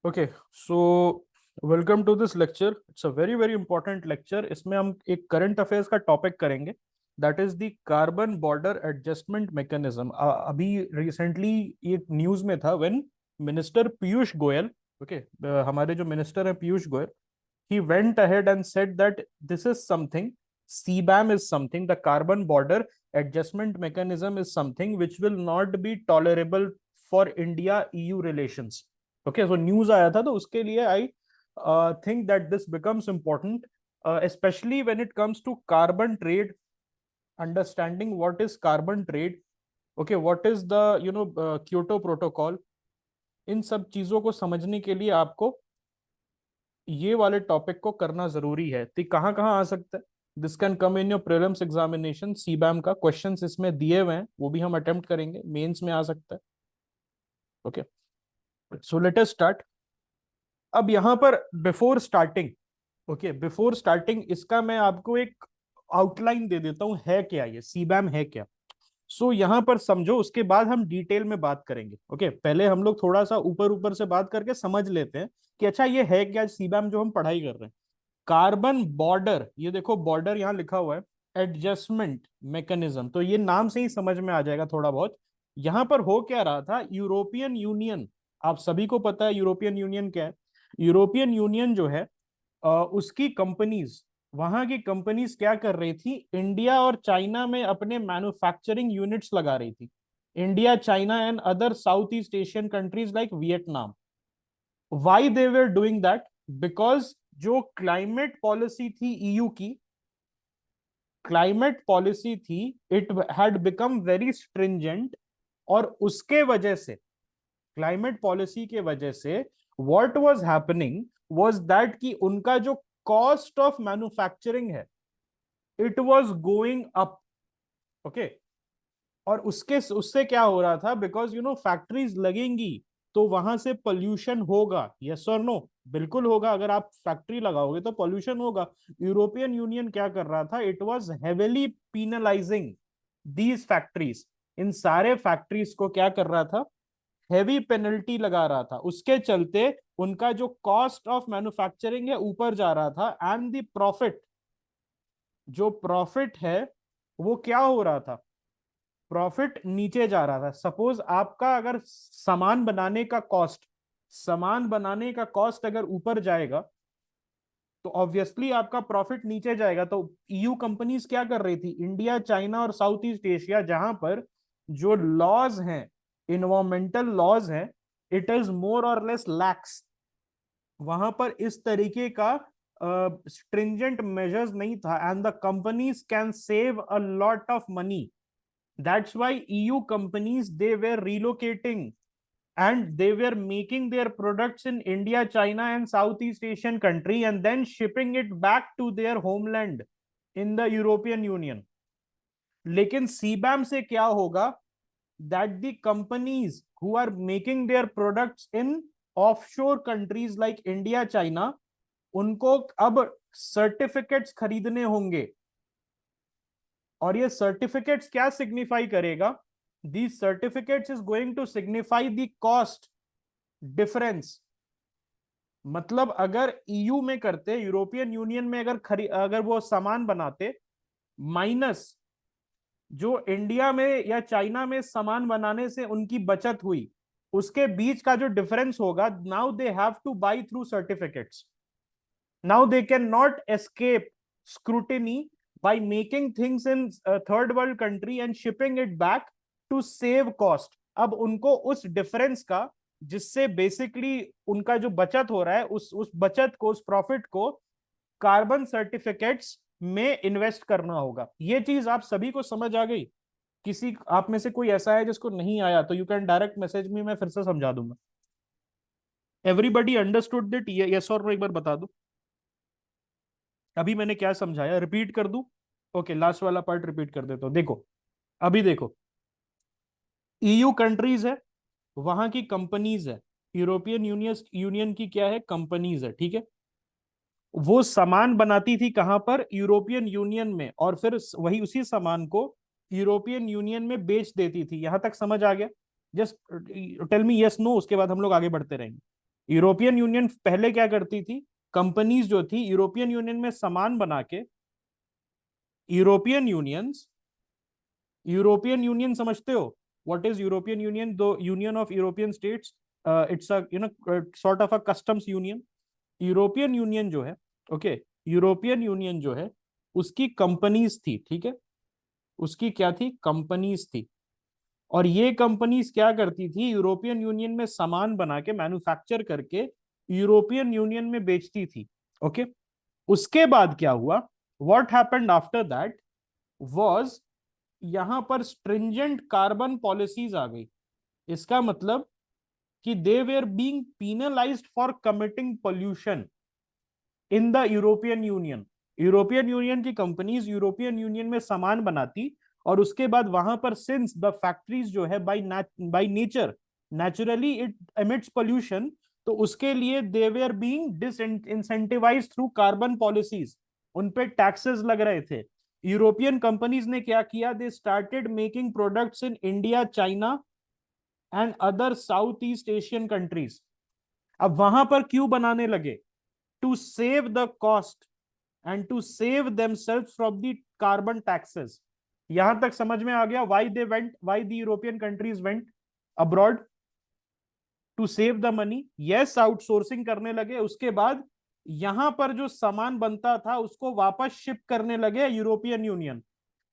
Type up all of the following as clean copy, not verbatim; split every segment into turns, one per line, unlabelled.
Okay so welcome to this lecture. It's a very very important lecture. इसमें हम एक current affairs का topic करेंगे, that is the carbon border adjustment mechanism. अभी recently एक news में था when minister Piyush Goyal, okay, हमारे जो मिनिस्टर हैं Piyush Goyal, he went ahead and said that this is something, CBAM is something, the carbon border adjustment mechanism is something which will not be tolerable for India EU relations. Okay, so news आया था, तो उसके लिए I think that this becomes important, especially when it comes to carbon trade, understanding what is carbon trade, okay, what is the Kyoto protocol। इन सब चीजों को समझने के लिए आपको ये वाले टॉपिक को करना जरूरी है। तो कहाँ कहाँ आ सकता है? This can come in your prelims examination. CBAM का क्वेश्चंस इसमें दिए हुए हैं, वो भी हम अटेम्प्ट करेंगे, मेंस में आ सकता है। Okay, so let us start. अब यहाँ पर before starting, okay, before starting इसका मैं आपको एक आउटलाइन दे देता हूँ, है क्या ये सीबैम है क्या। सो यहाँ पर समझो, उसके बाद हम डिटेल में बात करेंगे। ओके, पहले हम लोग थोड़ा सा ऊपर ऊपर से बात करके समझ लेते हैं कि अच्छा ये है क्या सीबैम जो हम पढ़ाई कर रहे हैं। कार्बन बॉर्डर, ये देखो बॉर्डर यहाँ लिखा हुआ है, एडजस्टमेंट मैकेनिज्म, तो ये नाम से ही समझ में आ जाएगा थोड़ा बहुत। यहां पर हो क्या रहा था, यूरोपियन यूनियन, आप सभी को पता है यूरोपियन यूनियन क्या है। यूरोपियन यूनियन जो है, उसकी कंपनीज, वहां की कंपनीज क्या कर रही थी, इंडिया और चाइना में अपने मैन्युफैक्चरिंग यूनिट्स लगा रही थी। India, China and other South East Asian countries like Vietnam. Why they were doing that? Because जो क्लाइमेट पॉलिसी थी ईयू की, क्लाइमेट पॉलिसी थी, it had become very stringent. और उसके वजह से, क्लाइमेट पॉलिसी के वजह से what was happening was that कि उनका जो कॉस्ट ऑफ मैन्युफैक्चरिंग है, it was going up. Okay, और उसके उससे क्या हो रहा था, बिकॉज फैक्ट्रीज लगेंगी तो वहां से पोल्यूशन होगा, यस और नो? बिल्कुल होगा, अगर आप फैक्ट्री लगाओगे तो पोल्यूशन होगा। यूरोपियन यूनियन क्या कर रहा था, it was heavily penalising these factories. इन सारे फैक्ट्रीज को क्या कर रहा था, हेवी पेनल्टी लगा रहा था। उसके चलते उनका जो कॉस्ट ऑफ मैन्युफैक्चरिंग है ऊपर जा रहा था, एंड द प्रॉफिट, जो प्रॉफिट है वो क्या हो रहा था, प्रॉफिट नीचे जा रहा था। सपोज आपका अगर सामान बनाने का कॉस्ट अगर ऊपर जाएगा, तो ऑब्वियसली आपका प्रॉफिट नीचे जाएगा। तो ईयू कंपनीज क्या कर रही थी, इंडिया, चाइना और साउथ ईस्ट एशिया, जहां पर जो लॉज हैं, इन्वायरमेंटल लॉज हैं, इट इज मोर और लेस लैक्स। वहां पर इस तरीके का स्ट्रिंजेंट मेजर्स नहीं था, and the companies can save a lot of money. That's why EU companies, they were relocating and they were making their products in India, China and Southeast Asian country and then shipping it back to their homeland in the European Union. लेकिन सीबैम से क्या होगा, that the companies who are making their products in offshore countries like India, China, उनको अब certificates खरीदने होंगे। और ये सर्टिफिकेट्स क्या सिग्निफाई करेगा, the certificates is going to signify the cost difference. मतलब अगर ईयू में करते, यूरोपियन यूनियन में अगर वो सामान बनाते, माइनस जो इंडिया में या चाइना में सामान बनाने से उनकी बचत हुई, उसके बीच का जो डिफरेंस होगा, now they have two by through certificates. Now they cannot escape scrutiny by making things in third world country and shipping it back to save cost। अब उनको उस डिफरेंस का, जिससे बेसिकली उनका जो बचत हो रहा है, उस बचत को, उस प्रॉफिट को कार्बन सर्टिफिकेट्स में इन्वेस्ट करना होगा। ये चीज आप सभी को समझ आ गई? किसी आप में से कोई ऐसा है जिसको नहीं आया तो you can direct message me, मैं फिर से समझा दूंगा। Everybody understood that? यस और नो एक बार बता दो। अभी मैंने क्या समझाया, रिपीट कर दूं? ओके, लास्ट वाला पार्ट रिपीट कर देता हूं। देखो, अभी देखो, ईयू कंट्रीज है, वहां की कंपनीज है, यूरोपियन यूनियन की क्या है, कंपनीज है, ठीक है। वो सामान बनाती थी कहां पर, यूरोपियन यूनियन में, और फिर वही उसी सामान को यूरोपियन यूनियन में बेच देती थी। यहां तक समझ आ गया? Just tell me yes no, उसके बाद हम लोग आगे बढ़ते रहेंगे। यूरोपियन यूनियन पहले क्या करती थी, कंपनीज जो थी यूरोपियन यूनियन में सामान बना के, यूरोपियन यूनियंस, यूरोपियन यूनियन समझते हो व्हाट इज यूरोपियन यूनियन? दो union of European states, it's a sort of a customs union. European union जो है, ओके, यूरोपियन यूनियन जो है उसकी कंपनीज थी, ठीक है, उसकी क्या थी, कंपनीज थी। और ये कंपनीज क्या करती थी, यूरोपियन यूनियन में सामान बना के, मैन्युफैक्चर करके यूरोपियन यूनियन में बेचती थी। ओके, उसके बाद क्या हुआ, what happened after that was, यहां पर स्ट्रिंजेंट कार्बन पॉलिसीज आ गई। इसका मतलब कि they were being penalised for committing pollution in the European Union. European Union की कंपनीज यूरोपियन यूनियन में सामान बनाती, और उसके बाद वहां पर सिंस द फैक्ट्रीज जो है by nature naturally it emits pollution, तो उसके लिए they were being disincentivised through carbon policies, उन पे टैक्सेस लग रहे थे। यूरोपियन कंपनीज ने क्या किया, they started making products in India, China and other South East Asian countries. अब वहां पर क्यों बनाने लगे, to save the cost and to save themselves from the carbon taxes. यहां तक समझ में आ गया, why the European countries went abroad, to save the money. Yes, outsourcing करने लगे, उसके बाद यहां पर जो सामान बनता था उसको वापस शिप करने लगे यूरोपियन यूनियन।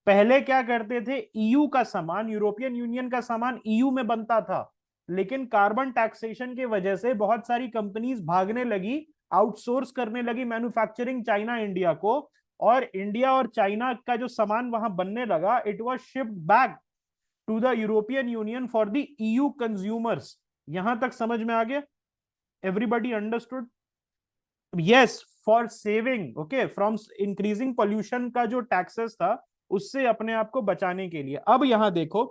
पहले क्या करते थे, ईयू का सामान, यूरोपियन यूनियन का सामान ईयू में बनता था, लेकिन कार्बन टैक्सेशन की वजह से बहुत सारी कंपनीज भागने लगी, आउटसोर्स करने लगी मैन्युफैक्चरिंग चाइना इंडिया को, और इंडिया और चाइना का जो सामान वहां बनने लगा, it was shipped back to the European Union for the EU consumers. यहां तक समझ में आ गया? Everybody understood? Yes, for saving, okay, from increasing pollution का जो टैक्सेस था उससे अपने आप को बचाने के लिए। अब यहां देखो,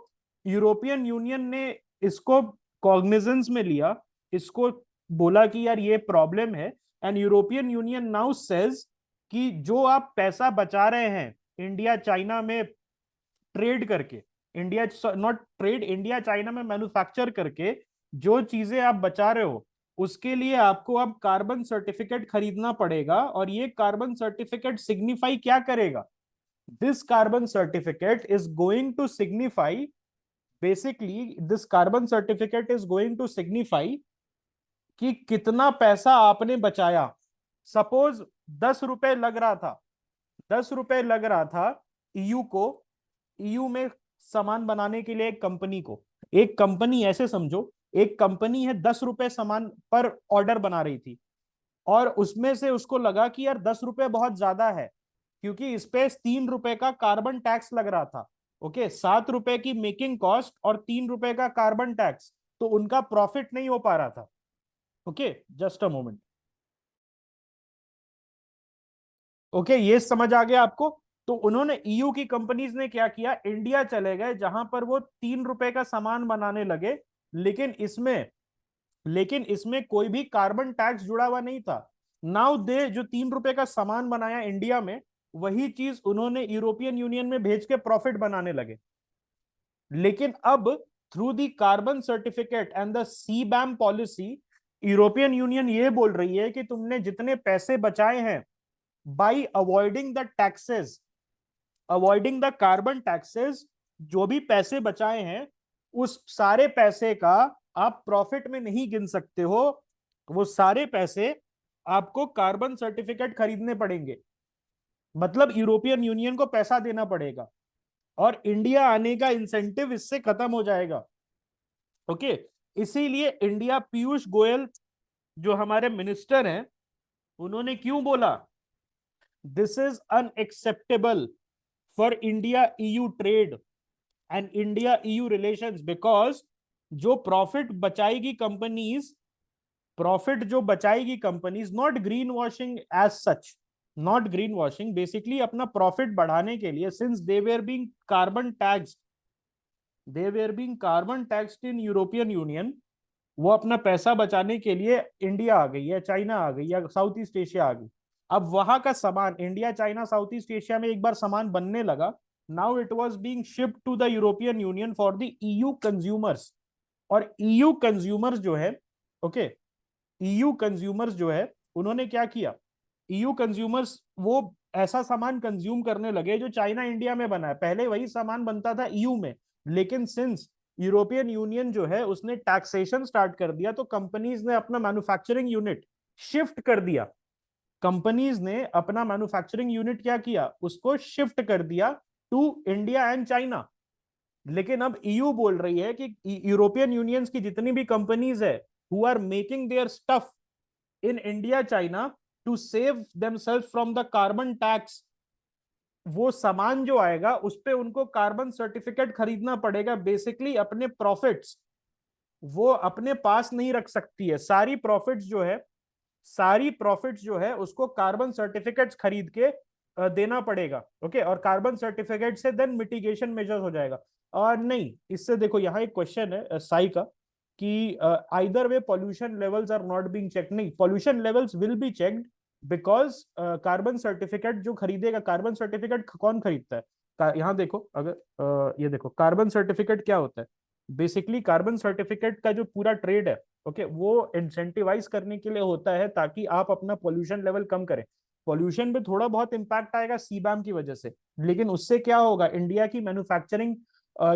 यूरोपियन यूनियन ने इसको कॉग्निजेंस में लिया, इसको बोला कि यार ये प्रॉब्लम है, and European union now says कि जो आप पैसा बचा रहे हैं इंडिया चाइना में ट्रेड करके, India not trade, India China में मैन्युफैक्चर करके जो चीजें आप बचा रहे हो, उसके लिए आपको अब कार्बन सर्टिफिकेट खरीदना पड़ेगा। और ये कार्बन सर्टिफिकेट सिग्निफाई क्या करेगा, this carbon certificate is going to signify, basically this carbon certificate is going to signify कि कितना पैसा आपने बचाया। सपोज 10 रुपए लग रहा था, 10 रुपए लग रहा था ईयू को, ईयू में सामान बनाने के लिए एक कंपनी को, एक कंपनी ऐसे समझो, एक कंपनी है 10 रुपए सामान पर ऑर्डर बना रही थी, और उसमें से उसको लगा कि यार 10 रुपए बहुत ज्यादा है, क्योंकि इस पे 3 रुपए का कार्बन टैक्स लग रहा था। ओके, 7 रुपए की मेकिंग कॉस्ट और 3 रुपए का कार्बन टैक्स, तो उनका प्रॉफिट नहीं हो पा रहा था। Okay, just a moment. Okay, ये समझ आ गया आपको? तो उन्होंने, ईयू की कंपनीज ने क्या किया, इंडिया चले गए जहां पर वो 3 रुपए का सामान बनाने लगे, लेकिन इसमें लेकिन इसमें कोई भी कार्बन टैक्स जुड़ा हुआ नहीं था। नाउ दे जो 3 रुपए का सामान बनाया इंडिया में, वही चीज उन्होंने यूरोपियन यूनियन में भेज के प्रॉफिट बनाने लगे। लेकिन अब through the carbon certificate and the CBAM policy, European Union ये बोल रही है कि तुमने जितने पैसे बचाए हैं by avoiding the taxes, avoiding the carbon taxes, जो भी पैसे बचाए हैं उस सारे पैसे का आप प्रॉफिट में नहीं गिन सकते हो, वो सारे पैसे आपको कार्बन सर्टिफिकेट खरीदने पड़ेंगे। मतलब यूरोपियन यूनियन को पैसा देना पड़ेगा, और इंडिया आने का इंसेंटिव इससे खत्म हो जाएगा। ओके, इसीलिए इंडिया, पीयूष गोयल जो हमारे मिनिस्टर हैं, उन्होंने क्यों बोला this is unacceptable for India EU trade and India EU relations, because जो प्रॉफिट बचाएगी कंपनीज, प्रॉफिट जो बचाएगी companies, not green washing as such, not green washing, basically अपना प्रॉफिट बढ़ाने के लिए, since they were being carbon taxed, they were being carbon taxed in European Union, वो अपना पैसा बचाने के लिए इंडिया आ गई या चाइना आ गई या साउथ ईस्ट एशिया आ गई। अब वहां का सामान India, China, South East Asia में एक बार सामान बनने लगा, now it was being shipped to the European Union for the EU consumers. और ईयू कंज्यूमर्स जो है, ओके, ईयू कंज्यूमर्स जो है उन्होंने क्या किया, ईयू कंज्यूमर्स वो ऐसा सामान कंज्यूम करने लगे जो चाइना इंडिया में बना है, पहले वही सामान बनता था ईयू में, लेकिन सिंस यूरोपियन यूनियन जो है उसने टैक्सेशन स्टार्ट कर दिया तो कंपनीज ने अपना मैन्युफैक्चरिंग यूनिट शिफ्ट कर दिया, कंपनीज ने अपना मैन्युफैक्चरिंग यूनिट क्या किया, उसको शिफ्ट कर दिया टू इंडिया एंड चाइना। लेकिन अब ईयू बोल रही है कि यूरोपियन यूनियंस की जितनी भी कंपनीज है who are making their stuff in India China to save themselves from the carbon tax, वो सामान जो आएगा उस पे उनको कार्बन सर्टिफिकेट खरीदना पड़ेगा, बेसिकली अपने प्रॉफिट्स वो अपने पास नहीं रख सकती है, सारी प्रॉफिट्स जो है, सारी प्रॉफिट्स जो है उसको कार्बन सर्टिफिकेट्स खरीद के देना पड़ेगा। ओके, और कार्बन सर्टिफिकेट से देन मिटिगेशन मेजर्स हो जाएगा। और नहीं, इससे देखो यहाँ एक क्वेश्चन है साई का कि either they pollution levels are not being check, नहीं, pollution levels will be checked because carbon certificate जो खरीदेगा, कार्बन सर्टिफिकेट कौन खरीदता है, यहाँ देखो, अगर ये देखो कार्बन सर्टिफिकेट क्या होता है, बेसिकली कार्बन सर्टिफिकेट का जो पूरा ट्रेड है, ओके, वो इंसेंटिवाइज करने के लिए होता है ताकि आप अपना पोल्यूशन लेवल कम करें। पोल्यूशन पे थोड़ा बहुत इंपैक्ट आएगा सीबैम की वजह से, लेकिन उससे क्या होगा, इंडिया की मैन्युफैक्चरिंग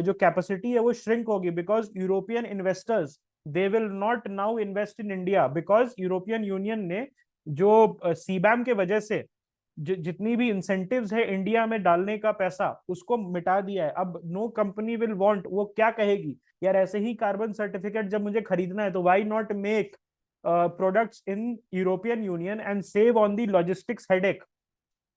जो कैपेसिटी है वो श्रिंक होगी, because European investors they will not now invest in India, because European union ने जो सीबैम के वजह से जितनी भी इंसेंटिव्स है इंडिया में डालने का पैसा उसको मिटा दिया है। अब नो कंपनी विल वांट, वो क्या कहेगी, यार ऐसे ही कार्बन सर्टिफिकेट जब मुझे खरीदना है तो why not make products in European union and save on the logistics headache.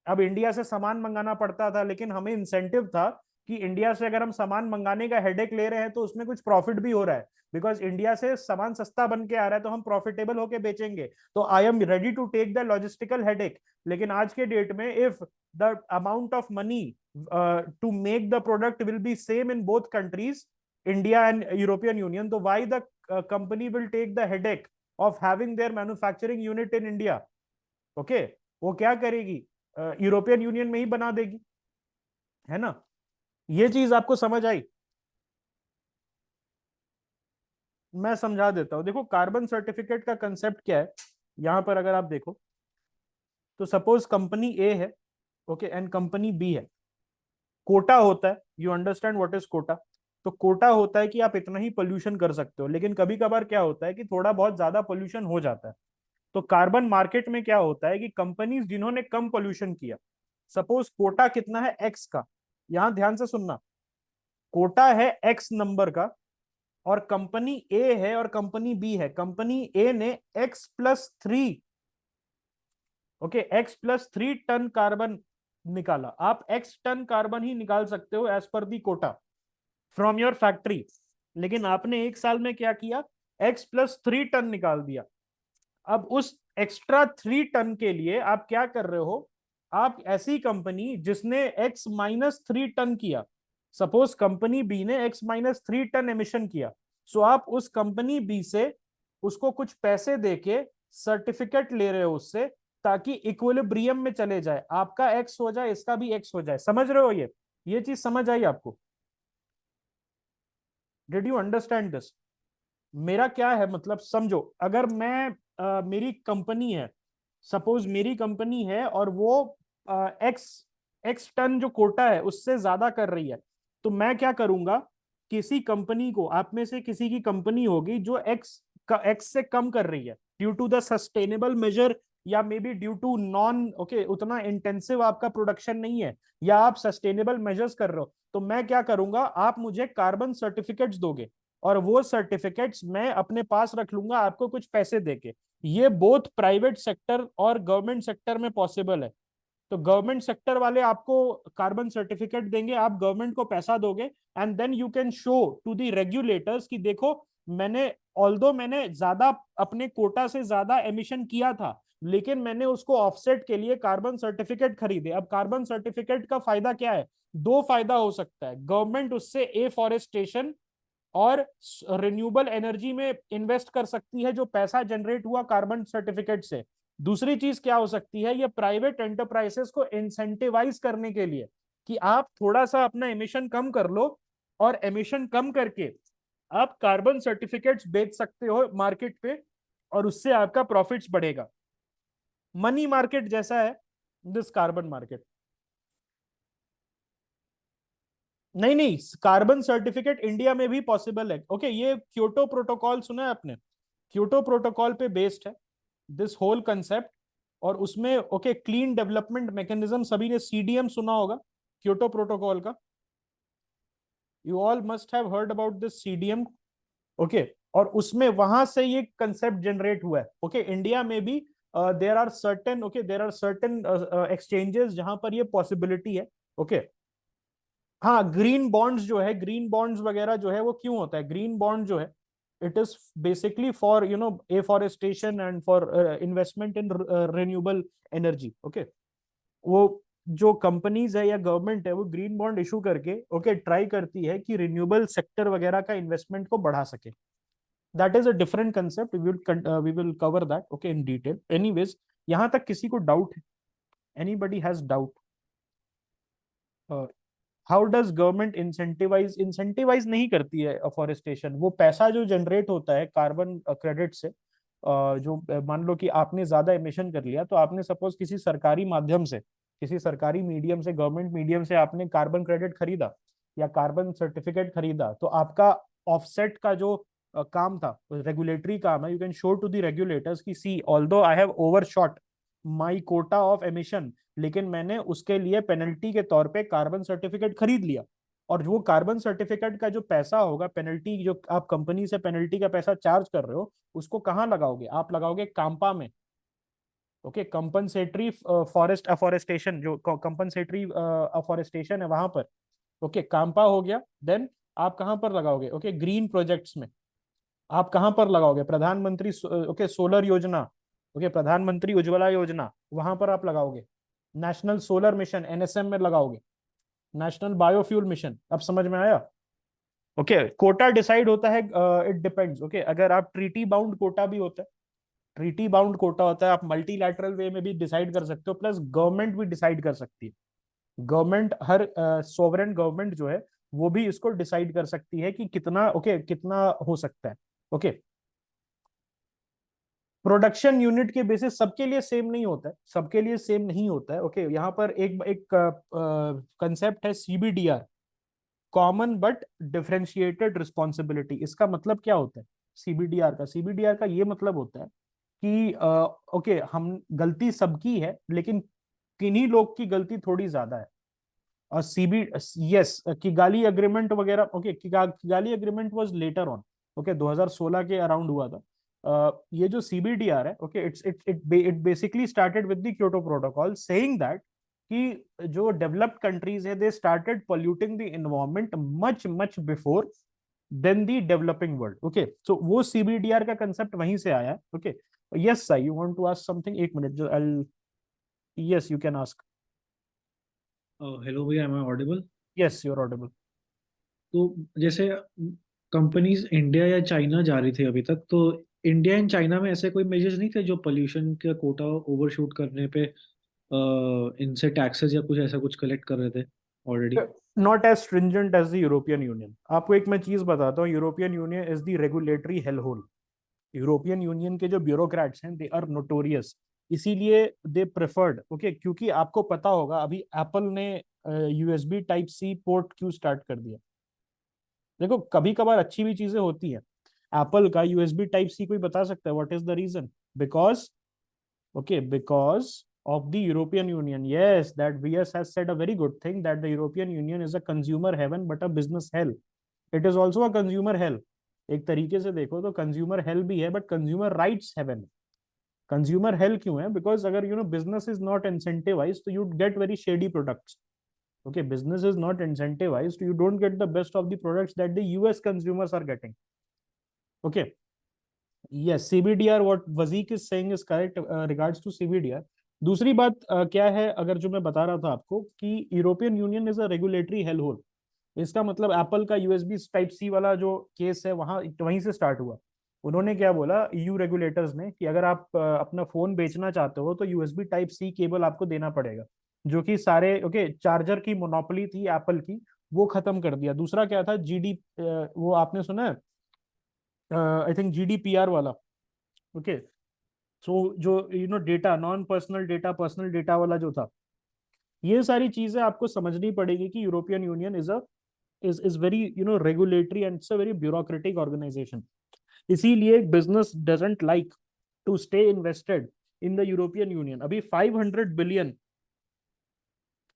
अब इंडिया से सामान मंगाना पड़ता था, लेकिन हमें इंसेंटिव था कि इंडिया से अगर हम सामान मंगाने का हेडेक ले रहे हैं तो उसमें कुछ प्रॉफिट भी हो रहा है, बिकॉज इंडिया से सामान सस्ता बन के आ रहा है तो हम प्रॉफिटेबल होके बेचेंगे, तो I am ready to take the logistical headache. लेकिन आज के डेट में if the amount of money to make the product will be same in both countries, India and European Union, तो why the company will take the headache of having their manufacturing unit in India. Okay, वो क्या करेगी, European Union में ही बना देगी, है ना। ये चीज आपको समझ आई, मैं समझा देता हूं। देखो कार्बन सर्टिफिकेट का कंसेप्ट क्या है, यहां पर अगर आप देखो तो सपोज कंपनी ए है, ओके, एंड कंपनी बी है, कोटा होता है, you understand what is quota, तो कोटा होता है कि आप इतना ही पोल्यूशन कर सकते हो, लेकिन कभी कभार क्या होता है कि थोड़ा बहुत ज्यादा पोल्यूशन हो जाता है, तो कार्बन मार्केट में क्या होता है कि कंपनीज जिन्होंने कम पोल्यूशन किया, सपोज कोटा कितना है एक्स का, यहां ध्यान से सुनना, कोटा है एक्स नंबर का, और कंपनी ए है और कंपनी बी है, कंपनी ए ने X+3, okay, X+3 ton carbon निकाला, आप X टन कार्बन ही निकाल सकते हो as per the quota from your factory, लेकिन आपने एक साल में क्या किया, X+3 टन निकाल दिया। अब उस एक्स्ट्रा 3 टन के लिए आप क्या कर रहे हो, आप ऐसी कंपनी जिसने X-3 टन किया, सपोज कंपनी बी ने X-3 टन एमिशन किया, सो आप उस कंपनी बी से उसको कुछ पैसे देके सर्टिफिकेट ले रहे हो उससे, ताकि इक्विलिब्रियम में चले जाए, आपका एक्स हो जाए इसका भी एक्स हो जाए, समझ रहे हो, ये चीज समझ आई आपको, डिड यू अंडरस्टैंड दिस। मेरा क्या है मतलब, समझो अगर मैं मेरी कंपनी है, सपोज मेरी कंपनी है और वो एक्स एक्स टन जो कोटा है उससे ज्यादा कर रही है, तो मैं क्या करूंगा, किसी कंपनी को, आप में से किसी की कंपनी होगी जो एक्स से कम कर रही है due to the sustainable measure, या may be due to non, okay, उतना इंटेंसिव आपका प्रोडक्शन नहीं है, या आप सस्टेनेबल मेजर्स कर रहे हो, तो मैं क्या करूंगा, आप मुझे कार्बन सर्टिफिकेट्स दोगे और वो सर्टिफिकेट्स मैं अपने पास रख लूंगा आपको कुछ पैसे देके। ये बोथ प्राइवेट सेक्टर और गवर्नमेंट सेक्टर में पॉसिबल है। तो गवर्नमेंट सेक्टर वाले आपको कार्बन सर्टिफिकेट देंगे, आप गवर्नमेंट को पैसा दोगे, and then you can show to the regulators कि देखो मैंने, ऑल्दो मैंने ज्यादा अपने कोटा से ज्यादा एमिशन किया था, लेकिन मैंने उसको ऑफसेट के लिए कार्बन सर्टिफिकेट खरीदे। अब कार्बन सर्टिफिकेट का फायदा क्या है, दो फायदा हो सकता है, गवर्नमेंट उससे एफॉरेस्टेशन और रिन्यूएबल एनर्जी में इन्वेस्ट कर सकती है जो पैसा जनरेट हुआ कार्बन सर्टिफिकेट से। दूसरी चीज क्या हो सकती है, ये प्राइवेट एंटरप्राइजेस को इंसेंटिवाइज करने के लिए कि आप थोड़ा सा अपना एमिशन कम कर लो, और एमिशन कम करके आप कार्बन सर्टिफिकेट्स बेच सकते हो मार्केट पे, और उससे आपका प्रॉफिट्स बढ़ेगा। मनी मार्केट जैसा है दिस कार्बन मार्केट। नहीं नहीं, कार्बन सर्टिफिकेट इंडिया में भी पॉसिबल है। ओके, ये क्योटो प्रोटोकॉल सुना है आपने? क्योटो प्रोटोकॉल पे बेस्ड है दिस होल कंसेप्ट। और उसमें ओके, क्लीन डेवलपमेंट मैकेनिज्म, सभी ने सीडीएम सुना होगा क्योटो प्रोटोकॉल का। You all must have heard about this CDM. Okay, और उसमें वहां से ये कंसेप्ट जनरेट हुआ है। ओके, इंडिया में भी there are certain, okay, there are certain exchanges जहां पर ये पॉसिबिलिटी है। ओके, हाँ, ग्रीन बॉन्ड्स जो है, ग्रीन बॉन्ड्स वगैरह जो है, वो क्यों होता है ग्रीन बॉन्ड जो है? It is basically for afforestation and for investment in renewable energy. Okay, वो जो कंपनीज है या गवर्नमेंट है, वो ग्रीन बॉन्ड इशू करके ओके ट्राई करती है कि रिन्यूएबल सेक्टर वगैरह का इन्वेस्टमेंट को बढ़ा सके। That is a different concept, we will cover that okay in detail. Anyways, यहां तक किसी को डाउट है? Anybody has doubt? How does government incentivise नहीं करती है अफॉरेस्टेशन? वो पैसा जो जनरेट होता है कार्बन क्रेडिट से, जो मान लो कि आपने ज्यादा एमिशन कर लिया, तो आपने सपोज किसी सरकारी माध्यम से, किसी सरकारी मीडियम से, गवर्नमेंट मीडियम से आपने कार्बन क्रेडिट खरीदा या कार्बन सर्टिफिकेट खरीदा, तो आपका ऑफसेट का जो काम था, रेगुलेटरी काम है, you can show to the regulators कि see although I have overshot my quota of emission, लेकिन मैंने उसके लिए पेनल्टी के तौर पे कार्बन सर्टिफिकेट खरीद लिया। और वो कार्बन सर्टिफिकेट का जो पैसा होगा, पेनल्टी जो आप कंपनी से पेनल्टी का पैसा चार्ज कर रहे हो, उसको कहाँ लगाओगे? आप लगाओगे कांपा में। ओके, कंपनसेटरी फॉरेस्ट अफॉरेस्टेशन, जो कंपनसेटरी अफॉरेस्टेशन है वहां पर। ओके, कांपा हो गया। देन आप कहाँ पर लगाओगे? ओके, ग्रीन प्रोजेक्ट्स में। आप कहाँ पर लगाओगे? प्रधानमंत्री ओके सोलर योजना, ओके, प्रधानमंत्री उज्ज्वला योजना, वहां पर आप लगाओगे। नेशनल सोलर मिशन एनएसएम में लगाओगे। National biofuel mission. अब समझ में आया? ओके, कोटा डिसाइड होता है, इट डिपेंड्स। ओके, अगर आप ट्रीटी बाउंड कोटा भी होता है, ट्रीटी बाउंड कोटा होता है, आप मल्टीलैटरल वे में भी डिसाइड कर सकते हो, प्लस गवर्नमेंट भी डिसाइड कर सकती है। गवर्नमेंट, हर सोवरेन गवर्नमेंट जो है, वो भी इसको डिसाइड कर सकती है कि कितना ओके कितना हो सकता है। ओके, प्रोडक्शन यूनिट के बेसिस सबके लिए सेम नहीं होता है, सबके लिए सेम नहीं होता है। ओके, यहाँ पर एक एक कंसेप्ट है सीबीडीआर, कॉमन बट डिफरेंशिएटेड रिस्पॉन्सिबिलिटी। इसका मतलब क्या होता है सीबीडीआर का? सीबीडीआर का ये मतलब होता है कि ओके, हम गलती सबकी है, लेकिन किन्हीं लोग की गलती थोड़ी ज्यादा है। और सीबी, यस, किगाली एग्रीमेंट वगैरह। Okay, Kigali agreement was later on. Okay, 2016 के अराउंड हुआ था। ये जो सीबीडीआर है, okay, it basically started with the Kyoto protocol, saying that कि जो डेवलप्ड कंट्रीज है, they started polluting the environment much much before than the developing world. Okay, so वो सीबीडीआर का कंसेप्ट वहीं से आया है। Okay, yes sir, you want to ask something? एक मिनट, जो I, yes you can ask.
Hello भैया, am I audible?
Yes, you are audible.
तो जैसे कंपनीज इंडिया या चाइना जा रही थी अभी तक, तो इंडिया एंड चाइना में ऐसे कोई मेजर्स नहीं थे जो पोल्यूशन का कोटा ओवरशूट करने पे इनसे टैक्सेस या कुछ ऐसा कुछ कलेक्ट कर रहे थे already?
Not as stringent as the European Union. आपको एक मैं चीज बताता हूँ, European Union is the regulatory hell hole. European Union के जो ब्यूरोक्रेट्स हैं, दे आर नोटोरियस। इसीलिए दे प्रेफर्ड, ओके, क्योंकि आपको पता होगा अभी एप्पल ने यूएसबी टाइप सी पोर्ट क्यों स्टार्ट कर दिया? देखो, कभी कभार अच्छी भी चीजें होती हैं। एप्पल का यूएसबी टाइप सी कोई बता सकता है what is the reason? Because, okay, because of the European Union. Yes, that VS has said a very good thing, that the European Union is a consumer heaven but a business hell. It is also a consumer hell. एक तरीके से देखो तो consumer hell भी है, but consumer rights haven. Consumer hell क्यों है? Because अगर बिजनेस इज नॉट इंसेंटिवाइज, तो you get very shady products. Okay, business is not incentivise, you don't get the best of the products that the US consumers are getting. Okay, yes, CBDR, what Vazik is saying is correct regards to CBDR. दूसरी बात क्या है, अगर जो मैं बता रहा था आपको कि European Union is a regulatory hell whole. इसका मतलब एप्पल का यूएसबी टाइप सी वाला जो केस है, वहां वहीं से स्टार्ट हुआ। उन्होंने क्या बोला ईयू रेगुलेटर्स ने, कि अगर आप अपना फोन बेचना चाहते हो, तो यूएसबी टाइप सी केबल आपको देना पड़ेगा, जो कि सारे ओके चार्जर की मोनोपोली थी एप्पल की, वो खत्म कर दिया। दूसरा क्या था, जीडी, वो आपने सुना है, आई थिंक जीडीपीआर वाला, ओके, सो जो data, non personal data, personal data वाला जो था, ये सारी चीजें आपको समझनी पड़ेगी कि European Union is very regulatory and it's a very bureaucratic organisation. इसीलिए business doesn't like to stay invested in the European Union. अभी 500 billion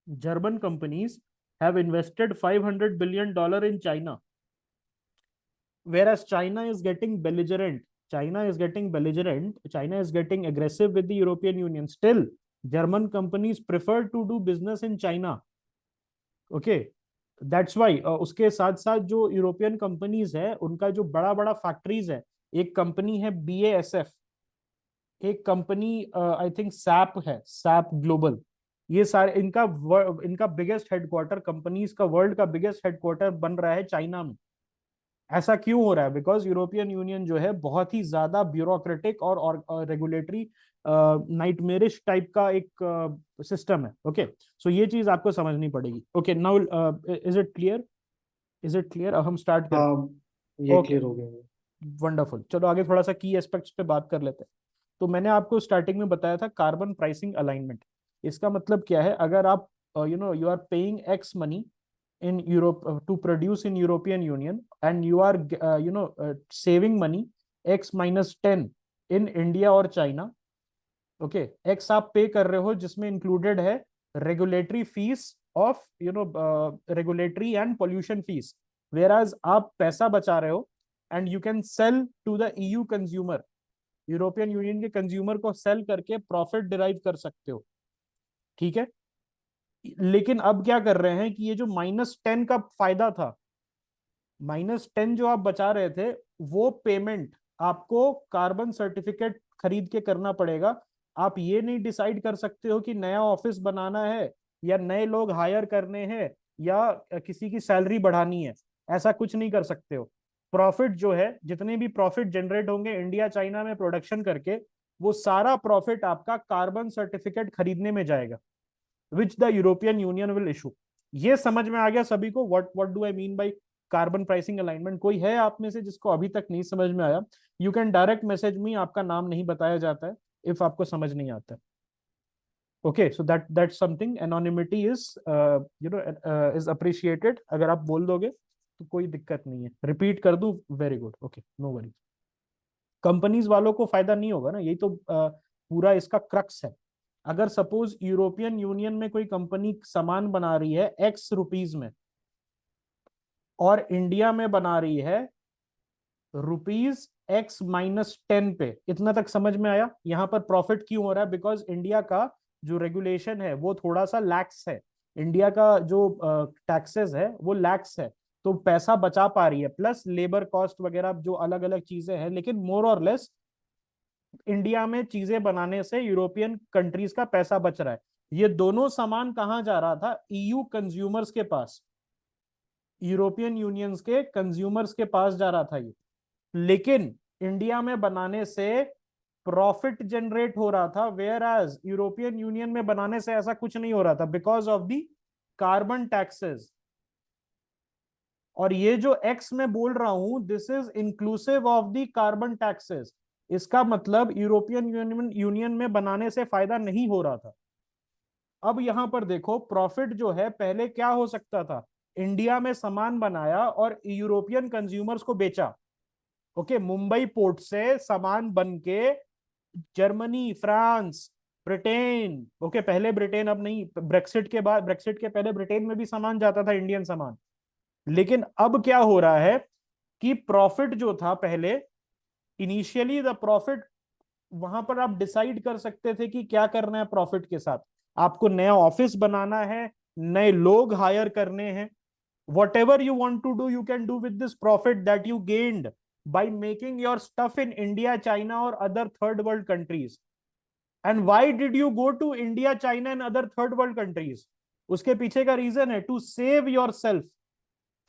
German companies have invested $500 billion in China, whereas China is getting aggressive with the European Union. Still, German companies prefer to do business in China. Okay, that's why उसके साथ साथ जो European companies है उनका जो बड़ा बड़ा factories है, एक कंपनी है BASF, एक कंपनी आई थिंक सैप है, सैप ग्लोबल, ये सारे इनका बिगेस्ट हेडक्वार्टर, कंपनीज का वर्ल्ड का बिगेस्ट हेडक्वार्टर बन रहा है चाइना में। ऐसा क्यों हो रहा है? बिकॉज यूरोपियन यूनियन जो है बहुत ही ज्यादा ब्यूरोक्रेटिक और रेगुलेटरी नाइटमेरिश टाइप का एक सिस्टम है। ओके, सो ये चीज आपको समझनी पड़ेगी। Okay, now is it clear? Is it clear? अब हम स्टार्ट करते
हाँ, ये
हैं। ओके,
क्लियर हो गया।
वंडरफुल, चलो आगे थोड़ा सा की एस्पेक्ट्स पे बात कर लेते हैं। तो मैंने आपको स्टार्टिंग में बताया था कार्बन प्राइसिंग अलाइनमेंट। इसका मतलब क्या है? अगर आप you are paying X money in Europe to produce in European Union, and you are saving money x minus 10 in India और China। ओके, एक्स आप पे कर रहे हो जिसमें इंक्लूडेड है regulatory fees of regulatory and pollution fees, whereas आप पैसा बचा रहे हो and you can sell to the EU consumer, European Union के कंज्यूमर को सेल करके प्रॉफिट डिराइव कर सकते हो। ठीक है, लेकिन अब क्या कर रहे हैं कि ये जो -10 का फायदा था, -10 जो आप बचा रहे थे, वो पेमेंट आपको कार्बन सर्टिफिकेट खरीद के करना पड़ेगा। आप ये नहीं डिसाइड कर सकते हो कि नया ऑफिस बनाना है या नए लोग हायर करने हैं या किसी की सैलरी बढ़ानी है, ऐसा कुछ नहीं कर सकते हो। प्रॉफिट जो है, जितने भी प्रॉफिट जनरेट होंगे इंडिया चाइना में प्रोडक्शन करके, वो सारा प्रॉफिट आपका कार्बन सर्टिफिकेट खरीदने में जाएगा, which the European union will issue. ये समझ में आ गया सभी को? What do I mean by carbon pricing alignment? कोई है आप में से जिसको अभी तक नहीं समझ में आया? यू कैन डायरेक्ट मैसेज मी, आपका नाम नहीं बताया जाता है इफ आपको समझ नहीं आता है। Okay, so that's something, anonymity is is appreciated. अगर आप बोल दोगे तो कोई दिक्कत नहीं है, रिपीट कर दूं, very good, okay, no worry. Companies वालों को फायदा नहीं होगा ना, यही तो पूरा इसका क्रक्स है। अगर सपोज यूरोपियन यूनियन में कोई कंपनी सामान बना रही है ₹X में और इंडिया में बना रही है ₹X-10 पे, इतना तक समझ में आया? यहां पर प्रॉफिट क्यों हो रहा है? बिकॉज इंडिया का जो रेगुलेशन है वो थोड़ा सा लैक्स है, इंडिया का जो टैक्सेस है वो लैक्स है, तो पैसा बचा पा रही है, प्लस लेबर कॉस्ट वगैरह जो अलग अलग चीजें हैं, लेकिन मोर और लेस इंडिया में चीजें बनाने से यूरोपियन कंट्रीज का पैसा बच रहा है। ये दोनों सामान कहां जा रहा था? EU कंज्यूमर्स के पास, यूरोपियन यूनियंस के कंज्यूमर्स के पास जा रहा था ये। लेकिन इंडिया में बनाने से प्रॉफिट जनरेट हो रहा था, वेयर एज यूरोपियन यूनियन में बनाने से ऐसा कुछ नहीं हो रहा था, because of the carbon taxes. और ये जो एक्स में बोल रहा हूं, this is inclusive of the carbon taxes. इसका मतलब यूरोपियन यूनियन में बनाने से फायदा नहीं हो रहा था। अब यहां पर देखो, प्रॉफिट जो है, पहले क्या हो सकता था? इंडिया में सामान बनाया और यूरोपियन कंज्यूमर्स को बेचा। ओके, मुंबई पोर्ट से सामान बन के जर्मनी, फ्रांस, ब्रिटेन, ओके पहले ब्रिटेन, अब नहीं, ब्रेक्सिट के बाद, ब्रेक्सिट के पहले ब्रिटेन में भी सामान जाता था, इंडियन सामान। लेकिन अब क्या हो रहा है कि प्रॉफिट जो था पहले, इनिशियली द प्रॉफिट, वहां पर आप डिसाइड कर सकते थे कि क्या करना है प्रॉफिट के साथ। आपको नया ऑफिस बनाना है, नए लोग हायर करने हैं, whatever you want to do, you can do with this profit that you gained by making your stuff in India, China or other third world countries. And why did you go to India, China and other third world countries? उसके पीछे का reason है to save yourself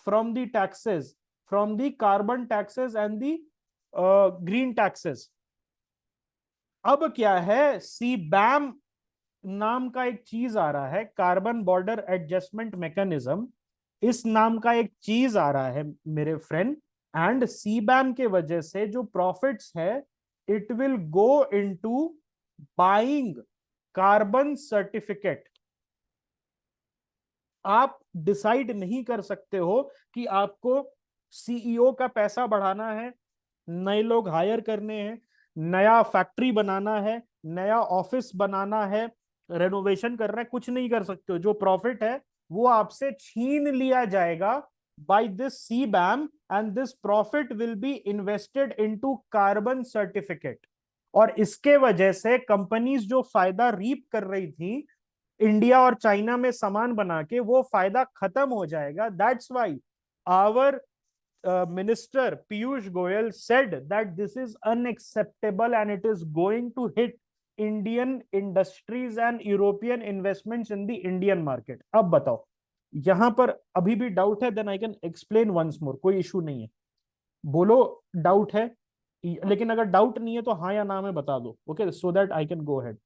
from the taxes, from the carbon taxes and the green taxes. अब क्या है? CBAM नाम का एक चीज आ रहा है, कार्बन बॉर्डर एडजस्टमेंट मैकेनिज्म, इस नाम का एक चीज आ रहा है मेरे फ्रेंड। एंड CBAM के वजह से जो प्रॉफिट्स है it will go into buying carbon certificate. आप डिसाइड नहीं कर सकते हो कि आपको सीईओ का पैसा बढ़ाना है, नए लोग हायर करने हैं, नया फैक्ट्री बनाना है, नया ऑफिस बनाना है, रेनोवेशन करना है, कुछ नहीं कर सकते हो। जो प्रॉफिट है वो आपसे छीन लिया जाएगा by this CBAM, and this profit will be invested into carbon certificate. और इसके वजह से कंपनीज जो फायदा रीप कर रही थी इंडिया और चाइना में सामान बना के, वो फायदा खत्म हो जाएगा। That's why our Minister Piyush Goyal said that this is unacceptable and it is going to hit Indian industries and European investments in the Indian market. अब बताओ, यहां पर अभी भी डाउट है? Then I can explain once more, कोई issue नहीं है। बोलो डाउट है, लेकिन अगर डाउट नहीं है तो हाँ या ना में बता दो, okay, so that I can go ahead.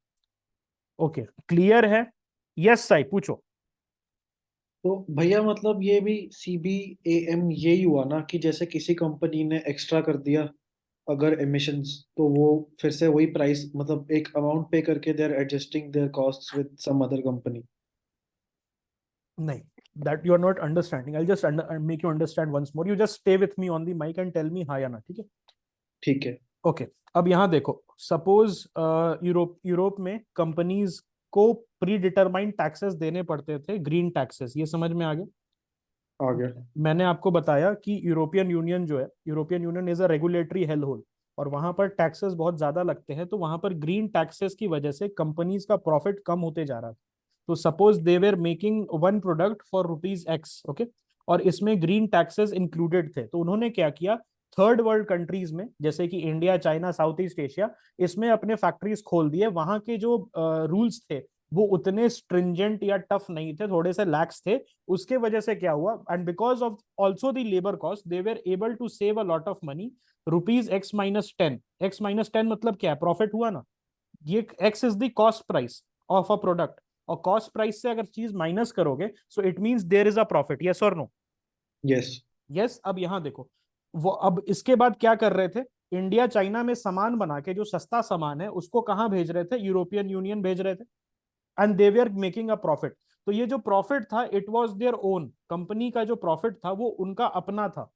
Okay, clear है? यस साई, पूछो।
तो भैया मतलब ये भी CBAM यही हुआ ना कि जैसे किसी कंपनी ने एक्स्ट्रा कर दिया अगर एमिशंस, तो वो फिर से वही प्राइस मतलब एक अमाउंट पे करके they are adjusting their costs with some other company.
नहीं, that you are not understanding. I'll just make you understand once more. You just stay with me on the mic and tell me हाँ या ना, ठीक है?
ठीक है।
Okay, अब यहाँ देखो, सपोज यूरोप में कंपनीज को प्री डिटरमाइंड टैक्सेस देने पड़ते थे, ग्रीन टैक्सेस। ये समझ में आ गया?
आ गया।
मैंने आपको बताया कि यूरोपियन यूनियन जो है, European Union is a regulatory hell whole, और वहां पर टैक्सेस बहुत ज्यादा लगते हैं। तो वहां पर ग्रीन टैक्सेस की वजह से कंपनीज का प्रॉफिट कम होते जा रहा था। तो suppose they were making one product for ₹X, okay, और इसमें ग्रीन टैक्सेस इंक्लूडेड थे। तो उन्होंने क्या किया, थर्ड वर्ल्ड कंट्रीज में जैसे कि India, China, South East Asia, इसमें अपने फैक्ट्रीज खोल दिए। वहां के जो रूल्स थे वो उतने स्ट्रिंजेंट या टफ नहीं थे, थोड़े से लैक्स थे। उसके वजह से क्या हुआ, and because of also the labour cost, they were able to save a lot of money. ₹X-10, X-10 मतलब क्या है? प्रॉफिट हुआ ना। ये X is the cost price of a product, और कॉस्ट प्राइस से अगर चीज माइनस करोगे so it means there is a profit. Yes और नो?
यस।
यस। अब यहां देखो, वो अब इसके बाद क्या कर रहे थे, इंडिया चाइना में सामान बना के जो सस्ता सामान है उसको कहाँ भेज रहे थे? यूरोपियन यूनियन भेज रहे थे, and they were making a profit. तो ये जो प्रॉफिट था it was their own, company का जो प्रॉफिट था वो उनका अपना था,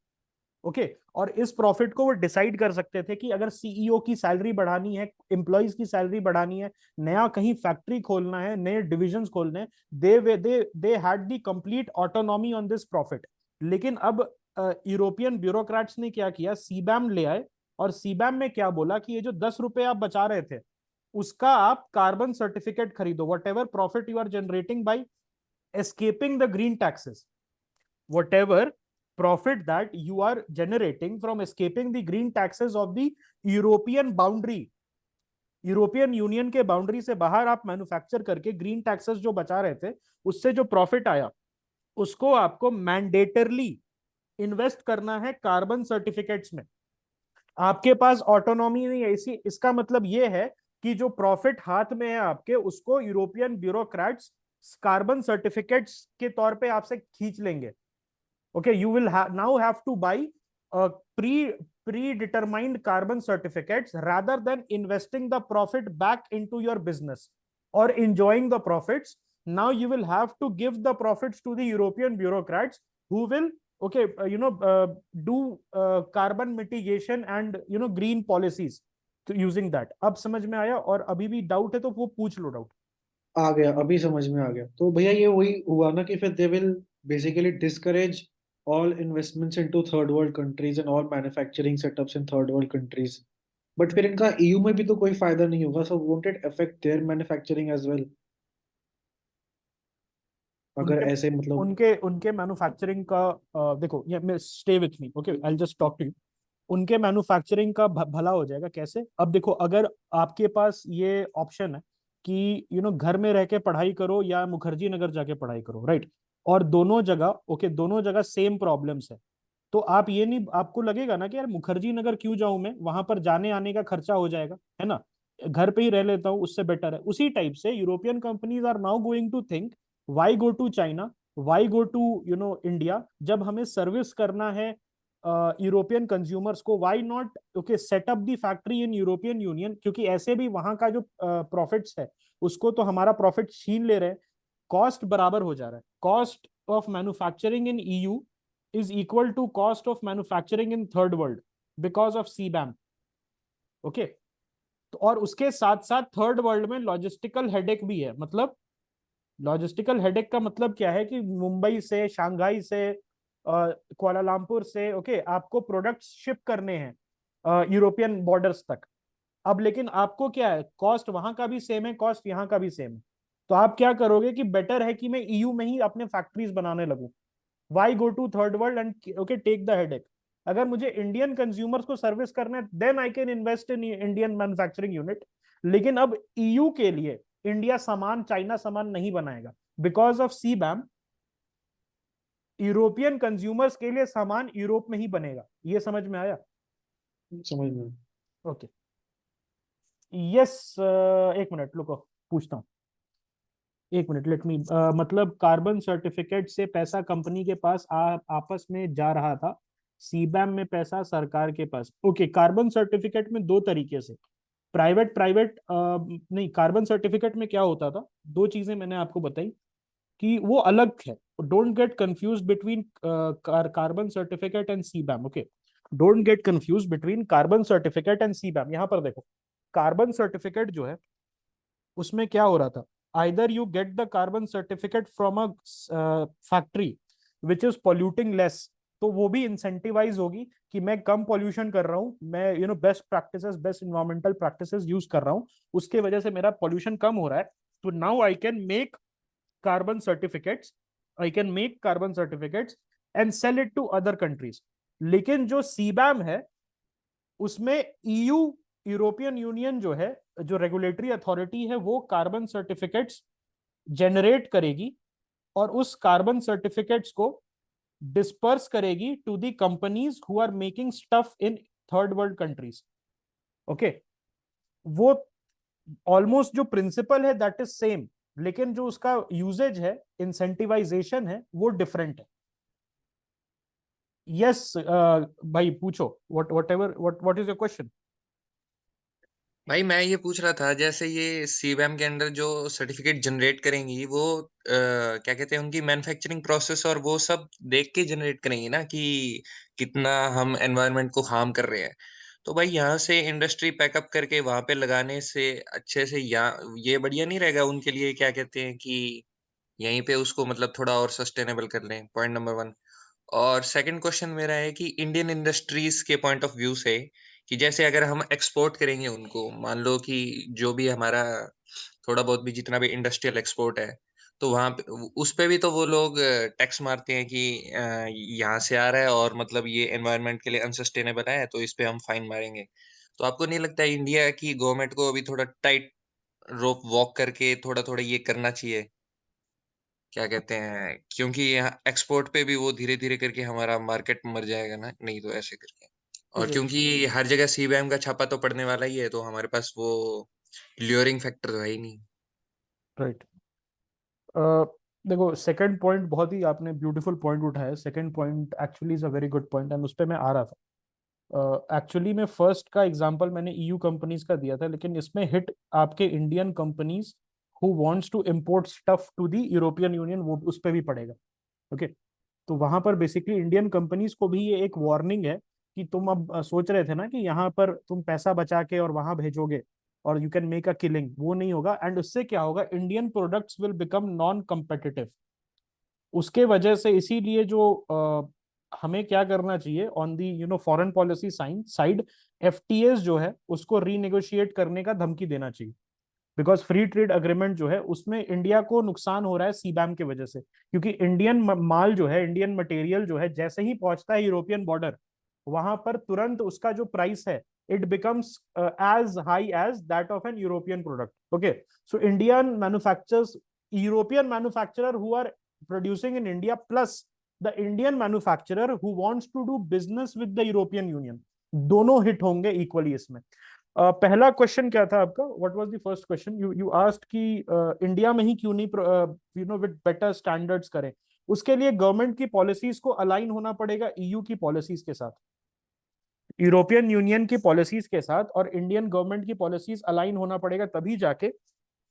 ओके। और इस प्रॉफिट को वो डिसाइड कर सकते थे कि अगर सीईओ की सैलरी बढ़ानी है, एम्प्लॉइज की सैलरी बढ़ानी है, नया कहीं फैक्ट्री खोलना है, नए डिविजन्स खोलने हैं, they had the complete autonomy on this profit. लेकिन अब यूरोपियन ब्यूरोक्रेट्स ने क्या किया, सीबैम ले आए, और सीबैम में क्या बोला कि ये जो ₹10 आप बचा रहे थे उसका आप कार्बन सर्टिफिकेट खरीदो, whatever profit you are generating by escaping the green taxes, whatever profit that you are generating from escaping the green taxes of the European boundary, European Union के बाउंड्री से बाहर आप manufacture करके green taxes जो बचा रहे थे, उससे जो प्रॉफिट आया उसको आपको मैंडेटरली इन्वेस्ट करना है कार्बन सर्टिफिकेट्स में। आपके पास ऑटोनॉमी नहीं है, इसी इसका मतलब ये है कि जो प्रॉफिट हाथ में है आपके, उसको यूरोपियन ब्यूरोक्रेट्स कार्बन सर्टिफिकेट्स के तौर पे आपसे खींच लेंगे। Okay, you will now have two by predetermined carbon certificates rather than investing the profit back into your business or enjoying the profits. Now you will have to give the profits to the European bureaucrats who will, okay, do carbon mitigation and green policies to using that. अब समझ में आया? और अभी भी doubt है तो वो पूछ लो डाउट।
आ गया, अभी समझ में आ गया। तो भैया ये वही हुआ ना कि फिर they will basically discourage all investments into third world countries and all manufacturing setups in third world countries. But फिर इनका EU में भी तो कोई फायदा नहीं होगा, so won't it affect their manufacturing as well अगर
उनके
ऐसे मतलब।
उनके उनके मैन्युफैक्चरिंग का देखो, ये stay with me, okay, I will just talk to you. उनके मैन्युफैक्चरिंग का भला हो जाएगा कैसे? अब देखो, अगर आपके पास ये ऑप्शन है कि घर में रह के पढ़ाई करो या मुखर्जी नगर जाके पढ़ाई करो, राइट, और दोनों जगह, ओके, दोनों जगह सेम प्रॉब्लम्स है, तो आप ये नहीं, आपको लगेगा ना कि यार मुखर्जी नगर क्यों जाऊं मैं, वहां पर जाने आने का खर्चा हो जाएगा, है ना, घर पे ही रह लेता हूँ, उससे बेटर है। उसी टाइप से European companies are now going to think, why go to China, why go to India, जब हमें सर्विस करना है यूरोपियन कंज्यूमर्स को, why not okay set up the factory in European Union, क्योंकि ऐसे भी वहां का जो प्रॉफिट्स है उसको तो हमारा प्रॉफिट छीन ले रहे हैं, कॉस्ट बराबर हो जा रहा है, cost of manufacturing in EU is equal to cost of manufacturing in third world because of CBAM. Okay, तो और उसके साथ साथ थर्ड वर्ल्ड में लॉजिस्टिकल हेडेक भी है। मतलब लॉजिस्टिकल हेडेक का मतलब क्या है कि मुंबई से, शंघाई से, कुआलालंपुर से, ओके, आपको प्रोडक्ट्स शिप करने हैं यूरोपियन बॉर्डर्स तक। अब लेकिन आपको क्या है, कॉस्ट वहां का भी सेम है, कॉस्ट यहाँ का भी सेम है। तो आप क्या करोगे कि बेटर है कि मैं ईयू में ही अपने फैक्ट्रीज बनाने लगूं। Why go to third world and okay take the headache. अगर मुझे इंडियन कंज्यूमर्स को सर्विस करना है then I can invest in Indian manufacturing unit. लेकिन अब ईयू के लिए इंडिया सामान चाइना सामान नहीं बनाएगा बिकॉज ऑफ सीबैम। यूरोपियन कंज्यूमर्स के लिए सामान यूरोप में ही बनेगा। ये समझ में आया?
समझ में।
ओके, यस, एक मिनट रुको, पूछता हूँ। एक मिनट, लेट मी, मतलब कार्बन सर्टिफिकेट से पैसा कंपनी के पास आपस में जा रहा था, सीबैम में पैसा सरकार के पास। ओके, कार्बन सर्टिफिकेट में दो तरीके से, प्राइवेट प्राइवेट नहीं, कार्बन सर्टिफिकेट में क्या होता था, दो चीजें मैंने आपको बताई कि वो अलग है। Don't get confuse between carbon certificate and CBAM. Okay, don't get confuse between carbon certificate and CBAM. यहां पर देखो, कार्बन सर्टिफिकेट जो है उसमें क्या हो रहा था, either you get the carbon certificate from a factory which is polluting less, तो वो भी इंसेंटिवाइज होगी कि मैं कम पॉल्यूशन कर रहा हूं, मैं best practices, best environmental practices use कर रहा हूं, उसके वजह से मेरा पॉल्यूशन कम हो रहा है। तो now I can make carbon certificates, I can make carbon certificates and sell it to other countries. लेकिन जो सीबैम है उसमें ईयू, यूरोपियन यूनियन जो है, जो रेगुलेटरी अथॉरिटी है, वो कार्बन सर्टिफिकेट्स जनरेट करेगी और उस कार्बन सर्टिफिकेट्स को डिस्पर्स करेगी to the companies who are making stuff in third world countries. Okay, वो ऑलमोस्ट जो प्रिंसिपल है दैट इज सेम, लेकिन जो उसका यूजेज है, इंसेंटिवाइजेशन है, वो डिफरेंट है। यस, भाई पूछो, what ever, what is your question?
भाई मैं ये पूछ रहा था, जैसे ये सीबैम के अंडर जो सर्टिफिकेट जनरेट करेंगी वो क्या कहते हैं, उनकी मैन्युफैक्चरिंग प्रोसेस और वो सब देख के जनरेट करेंगी ना कि कितना हम एनवायरनमेंट को हार्म कर रहे हैं। तो भाई यहाँ से इंडस्ट्री पैकअप करके वहां पे लगाने से अच्छे से यहाँ ये बढ़िया नहीं रहेगा उनके लिए, क्या कहते हैं कि यहीं पे उसको मतलब थोड़ा और सस्टेनेबल कर लें, पॉइंट नंबर वन। और सेकंड क्वेश्चन मेरा है कि इंडियन इंडस्ट्रीज के पॉइंट ऑफ व्यू से, कि जैसे अगर हम एक्सपोर्ट करेंगे उनको, मान लो कि जो भी हमारा थोड़ा बहुत भी जितना भी इंडस्ट्रियल एक्सपोर्ट है, तो वहां पे उस पे भी तो वो लोग टैक्स मारते हैं कि यहाँ से आ रहा है और मतलब ये एनवायरनमेंट के लिए अनसस्टेनेबल है, तो इस पे हम फाइन मारेंगे। तो आपको नहीं लगता है इंडिया की गवर्नमेंट को अभी थोड़ा टाइट रोप वॉक करके थोड़ा थोड़ा ये करना चाहिए, क्या कहते हैं, क्योंकि यहाँ एक्सपोर्ट पे भी वो धीरे धीरे करके हमारा मार्केट मर जाएगा ना, नहीं तो ऐसे करके। और
ओके,
क्योंकि हर जगह सीबैम का छापा तो पड़ने वाला ही है, तो हमारे पास वो ल्योरिंग फैक्टर तो है ही नहीं।
राइट। देखो, सेकंड पॉइंट बहुत ही आपने ब्यूटीफुल पॉइंट उठाया। Second point actually is a very good point and उस पर मैं आ रहा था। एक्चुअली में फर्स्ट का एग्जांपल मैंने ईयू कंपनीज का दिया था, लेकिन इसमें हिट आपके Indian companies who wants to import stuff to the European Union, वो उस पर भी पड़ेगा। ओके, तो वहां पर बेसिकली इंडियन कंपनीज को भी ये एक वार्निंग है कि तुम अब सोच रहे थे ना कि यहाँ पर तुम पैसा बचा के और वहां भेजोगे और you can make a killing, वो नहीं होगा। एंड उससे क्या होगा, Indian products will become non competitive. उसके वजह से इसीलिए जो हमें क्या करना चाहिए on the foreign policy side, FTS जो है उसको रीनेगोशिएट करने का धमकी देना चाहिए। बिकॉज फ्री ट्रेड अग्रीमेंट जो है उसमें इंडिया को नुकसान हो रहा है सीबैम की वजह से, क्योंकि इंडियन माल जो है, इंडियन मटेरियल जो है, जैसे ही पहुंचता है यूरोपियन बॉर्डर, वहां पर तुरंत उसका जो प्राइस है it becomes as high as that of an European product. Okay, so Indian manufacturers, European manufacturer who are producing in India plus the Indian manufacturer who wants to do business with the European Union, दोनों hit होंगे equally इसमें। पहला question क्या था आपका? What was the first question? You asked कि India में ही क्यों नहीं विद बेटर स्टैंडर्ड्स करें। उसके लिए गवर्नमेंट की पॉलिसीज को अलाइन होना पड़ेगा ईयू की पॉलिसीज के साथ, यूरोपियन यूनियन की पॉलिसीज के साथ, और इंडियन गवर्नमेंट की पॉलिसीज अलाइन होना पड़ेगा, तभी जाके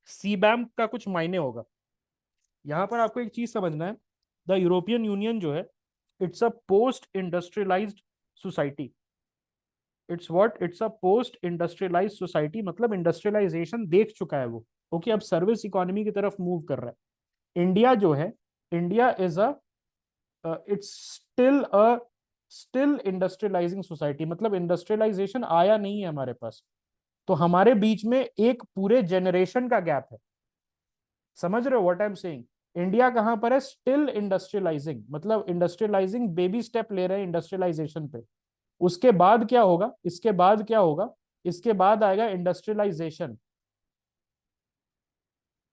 सीबैम का कुछ मायने होगा। यहां पर आपको एक चीज समझना है, द यूरोपियन यूनियन जो है, it's a post industrialised society. It's a post industrialised society, मतलब इंडस्ट्रियलाइजेशन देख चुका है वो। ओके, अब सर्विस इकोनॉमी की तरफ मूव कर रहा है। इंडिया जो है, India is a it's still industrialising society, मतलब इंडस्ट्रियलाइजेशन आया नहीं है हमारे पास। तो हमारे बीच में एक पूरे जेनरेशन का गैप है। समझ रहे हो what I am saying? India कहां पर है? स्टिल इंडस्ट्रियलाइजिंग, मतलब इंडस्ट्रियलाइजिंग, बेबी स्टेप ले रहे हैं इंडस्ट्रियलाइजेशन पे। उसके बाद क्या होगा? इसके बाद क्या होगा? इसके बाद आएगा इंडस्ट्रियलाइजेशन।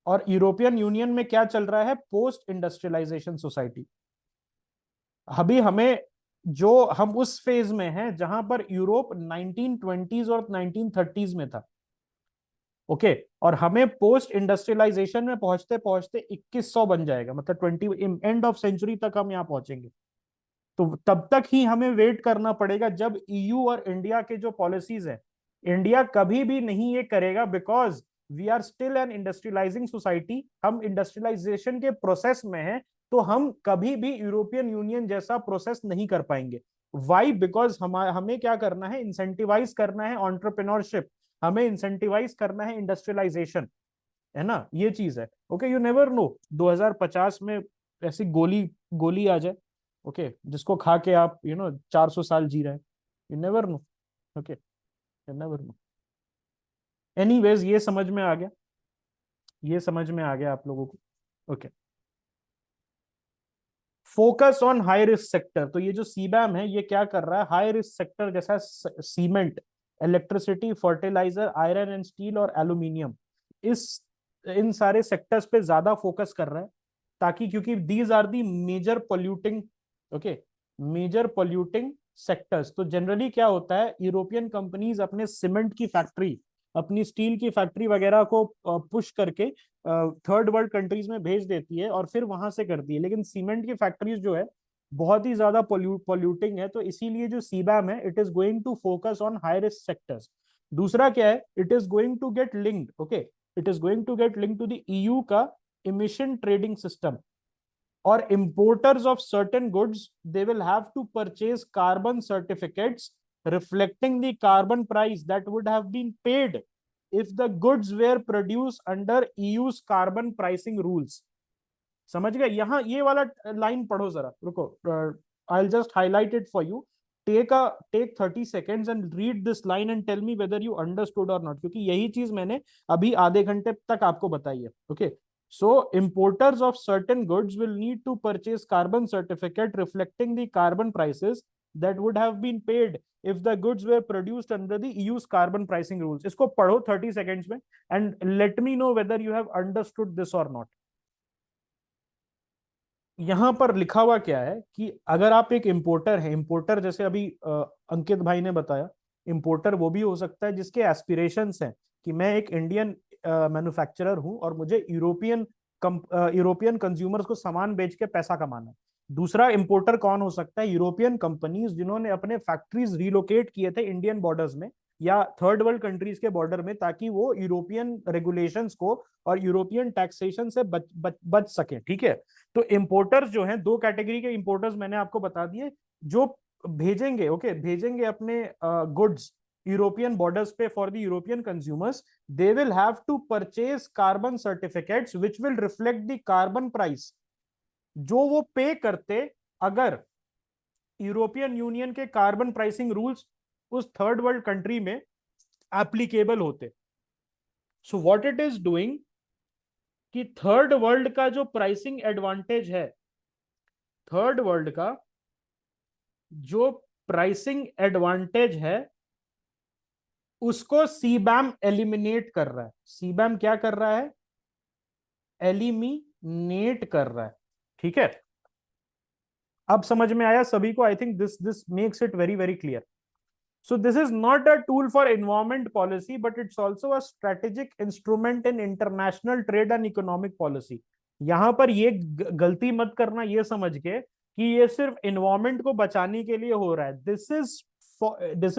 और यूरोपियन यूनियन में क्या चल रहा है? Post industrialisation society. अभी हमें जो हम उस फेज में हैं जहां पर यूरोप 1920s और 1930s में था। ओके, और हमें पोस्ट इंडस्ट्रियलाइजेशन में पहुंचते पहुंचते 2100 बन जाएगा, मतलब एंड ऑफ सेंचुरी तक हम यहाँ पहुंचेंगे। तो तब तक ही हमें वेट करना पड़ेगा जब ईयू और इंडिया के जो पॉलिसीज है, इंडिया कभी भी नहीं ये करेगा, because we are still an industrialising society, हम इंडस्ट्रियलाइजेशन के प्रोसेस में हैं। तो हम कभी भी यूरोपियन यूनियन जैसा प्रोसेस नहीं कर पाएंगे। वाई? बिकॉज हमें क्या करना है? इंसेंटिवाइज करना है एंटरप्रेन्योरशिप, हमें इंसेंटिवाइज करना है इंडस्ट्रियलाइजेशन, है ना? ये चीज है। ओके, यू नेवर नो, 2050 में ऐसी गोली गोली आ जाए, ओके, जिसको खा के आप 400 साल जी रहे हैं। You never know. Okay, you never know. Anyways, ये समझ में आ गया, ये समझ में आ गया आप लोगों को? Okay, focus on high risk sector. तो ये जो सीबैम है, ये क्या कर रहा है? हाई रिस्क सेक्टर जैसा cement, electricity, fertiliser, iron and steel और एल्यूमिनियम, इस इन सारे सेक्टर्स पे ज्यादा फोकस कर रहा है, ताकि, क्योंकि these are the major polluting, okay, major polluting sectors. तो जनरली क्या होता है, यूरोपियन कंपनीज अपने सीमेंट की फैक्ट्री, अपनी स्टील की फैक्ट्री वगैरह को पुश करके थर्ड वर्ल्ड कंट्रीज में भेज देती है और फिर वहां से करती है। लेकिन सीमेंट की फैक्ट्रीज जो है बहुत ही ज्यादा पोल्यूटिंग है, तो इसीलिए जो सीबैम है, it is going to focus on high risk sectors. दूसरा क्या है? It is going to get linked, okay, it is going to get link to the EU का इमिशन ट्रेडिंग सिस्टम। और importers of certain goods, they will have to purchase carbon certificates reflecting the carbon price that would have been paid if the goods were produced under EU's carbon pricing rules. समझ गए? यहां ये वाला line पढ़ो जरा, रुको, I'll just highlight it for you. Take 30 seconds and read this line and tell me whether you understood or not, क्योंकि यही चीज मैंने अभी आधे घंटे तक आपको बताई है। Okay, so importers of certain goods will need to purchase carbon certificate reflecting the carbon prices that would have been paid if the goods were produced under the EU's carbon pricing rules. इसको पढ़ो 30 seconds में and let me know whether you have understood this or not. यहां पर लिखा हुआ क्या है कि अगर आप एक इंपोर्टर है, इंपोर्टर जैसे अभी अंकित भाई ने बताया, इंपोर्टर वो भी हो सकता है जिसके एस्पिरेशंस हैं कि मैं एक इंडियन मैन्युफैक्चरर हूं और मुझे यूरोपियन कंज्यूमर्स को सामान बेच के पैसा कमाना है। दूसरा इंपोर्टर कौन हो सकता है? यूरोपियन कंपनीज जिन्होंने अपने फैक्ट्रीज रिलोकेट किए थे इंडियन बॉर्डर्स में या थर्ड वर्ल्ड कंट्रीज के बॉर्डर में, ताकि वो यूरोपियन रेगुलेशंस को और यूरोपियन टैक्सेशन से बच सके। ठीक है, तो इंपोर्टर्स जो हैं, दो कैटेगरी के इंपोर्टर्स मैंने आपको बता दिए, जो भेजेंगे, ओके, भेजेंगे अपने गुड्स यूरोपियन बॉर्डर्स पे for the European consumers. They will have to purchase carbon certificates which will reflect the carbon price जो वो पे करते अगर यूरोपियन यूनियन के कार्बन प्राइसिंग रूल्स उस थर्ड वर्ल्ड कंट्री में एप्लीकेबल होते। So what it is doing कि third world का जो प्राइसिंग एडवांटेज है, थर्ड वर्ल्ड का जो प्राइसिंग एडवांटेज है, उसको सीबैम एलिमिनेट कर रहा है। सीबैम क्या कर रहा है? एलिमिनेट कर रहा है। ठीक है, अब समझ में आया सभी को? I think this makes it very very clear. So this is not a tool for environment policy, but it's also a strategic instrument in international trade and economic policy. यहां पर ये गलती मत करना ये समझ के कि ये सिर्फ इन्वायरमेंट को बचाने के लिए हो रहा है। This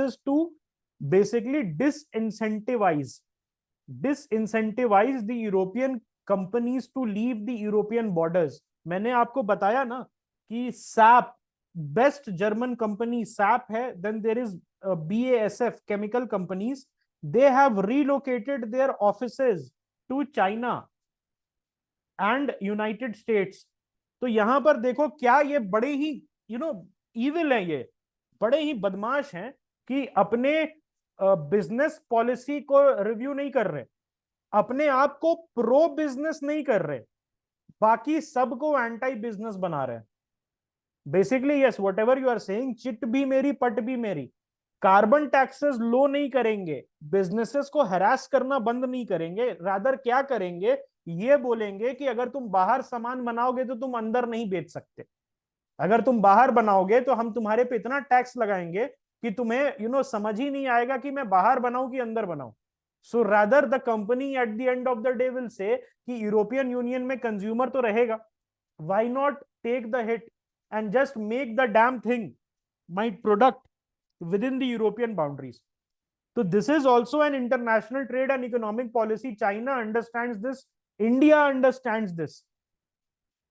is to basically disincentivise the European companies to leave the European borders. मैंने आपको बताया ना कि SAP, best German company SAP है, then there is BASF chemical companies, they have relocated their offices to China and United States. तो यहां पर देखो क्या ये बड़े ही इविल हैं, ये बड़े ही बदमाश हैं कि अपने बिजनेस पॉलिसी को रिव्यू नहीं कर रहे, अपने आप को प्रो बिजनेस नहीं कर रहे, बाकी सबको एंटी बिजनेस बना रहे हैं। Basically yes, whatever you are saying, चिट भी मेरी पट भी मेरी। कार्बन टैक्सेस लो नहीं करेंगे, बिजनेसेस को हरास करना बंद नहीं करेंगे, रादर क्या करेंगे, ये बोलेंगे कि अगर तुम बाहर सामान बनाओगे तो तुम अंदर नहीं बेच सकते, अगर तुम बाहर बनाओगे तो हम तुम्हारे पे इतना टैक्स लगाएंगे कि तुम्हें समझ ही नहीं आएगा कि मैं बाहर बनाऊं कि अंदर बनाऊं। So rather the company at the end of the day will say कि यूरोपियन यूनियन में कंज्यूमर तो रहेगा, why not take the hit and just make the damn thing my product within the European boundaries. So this is also an international trade and economic policy. China understands this, India understands this.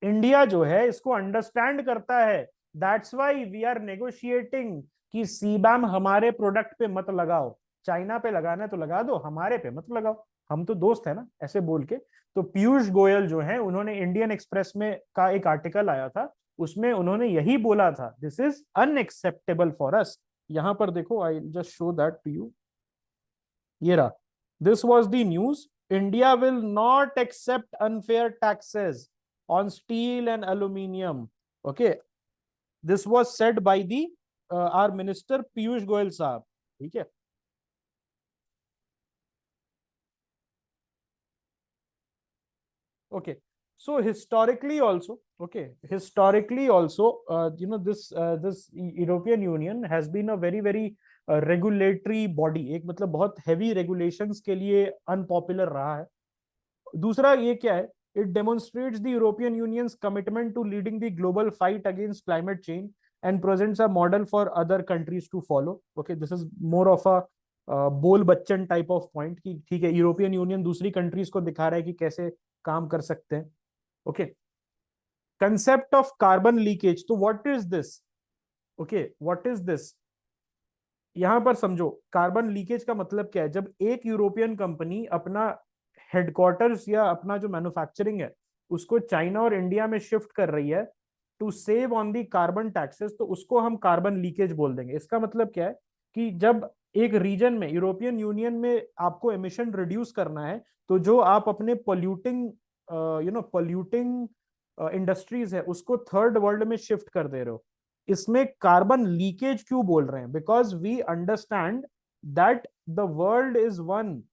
India जो है इसको understand करता है, that's why we are negotiating कि CBAM हमारे product पे मत लगाओ, चाइना पे लगाना है तो लगा दो, हमारे पे मत लगाओ, हम तो दोस्त है ना, ऐसे बोल के। तो पीयूष गोयल जो है, उन्होंने इंडियन एक्सप्रेस में का एक आर्टिकल आया था, उसमें उन्होंने यही बोला था, this is unacceptable for us. यहां पर देखो, I just show that to you, ये रहा, this was the news, India will not accept unfair taxes on steel and aluminium. Okay, this was said by the our minister Piyush Goyal साहब, ठीक है। Okay, so historically also, this European Union has been a very regulatory body, एक मतलब बहुत heavy regulations के लिए unpopular रहा है। दूसरा ये क्या है, it demonstrates the European Union's commitment to leading the global fight against climate change and presents a model for other countries to follow. Okay, this is more of a बोल Bachchan type of point कि ठीक है, European union दूसरी countries को दिखा रहा है कि कैसे काम कर सकते हैं। Okay, concept of carbon leakage, तो what is this? Okay, what is this, यहां पर समझो कार्बन लीकेज का मतलब क्या है। जब एक यूरोपियन कंपनी अपना हेडक्वार्टर्स या अपना जो मैन्युफैक्चरिंग है उसको चाइना और इंडिया में शिफ्ट कर रही है to save on the carbon taxes, तो उसको हम कार्बन लीकेज बोल देंगे। इसका मतलब क्या है कि जब एक रीजन में, यूरोपियन यूनियन में आपको एमिशन रिड्यूस करना है, तो जो आप अपने पोल्यूटिंग इंडस्ट्रीज है उसको थर्ड वर्ल्ड में शिफ्ट कर दे रहे हो। इसमें कार्बन लीकेज क्यों बोल रहे हैं? Because we understand that the world is one,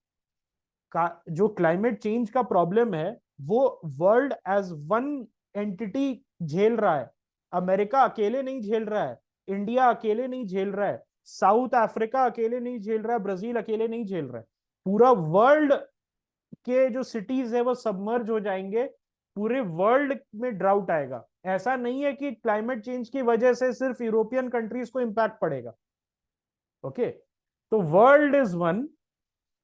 का जो क्लाइमेट चेंज का प्रॉब्लम है वो वर्ल्ड एज वन एंटिटी झेल रहा है। अमेरिका अकेले नहीं झेल रहा है, इंडिया अकेले नहीं झेल रहा है, साउथ अफ्रीका अकेले नहीं झेल रहा है, ब्राजील अकेले नहीं झेल रहा है, पूरा वर्ल्ड के जो सिटीज है वो सबमर्ज हो जाएंगे, पूरे वर्ल्ड में ड्राउट आएगा। ऐसा नहीं है कि क्लाइमेट चेंज की वजह से सिर्फ यूरोपियन कंट्रीज को इंपैक्ट पड़ेगा। ओके, तो world is one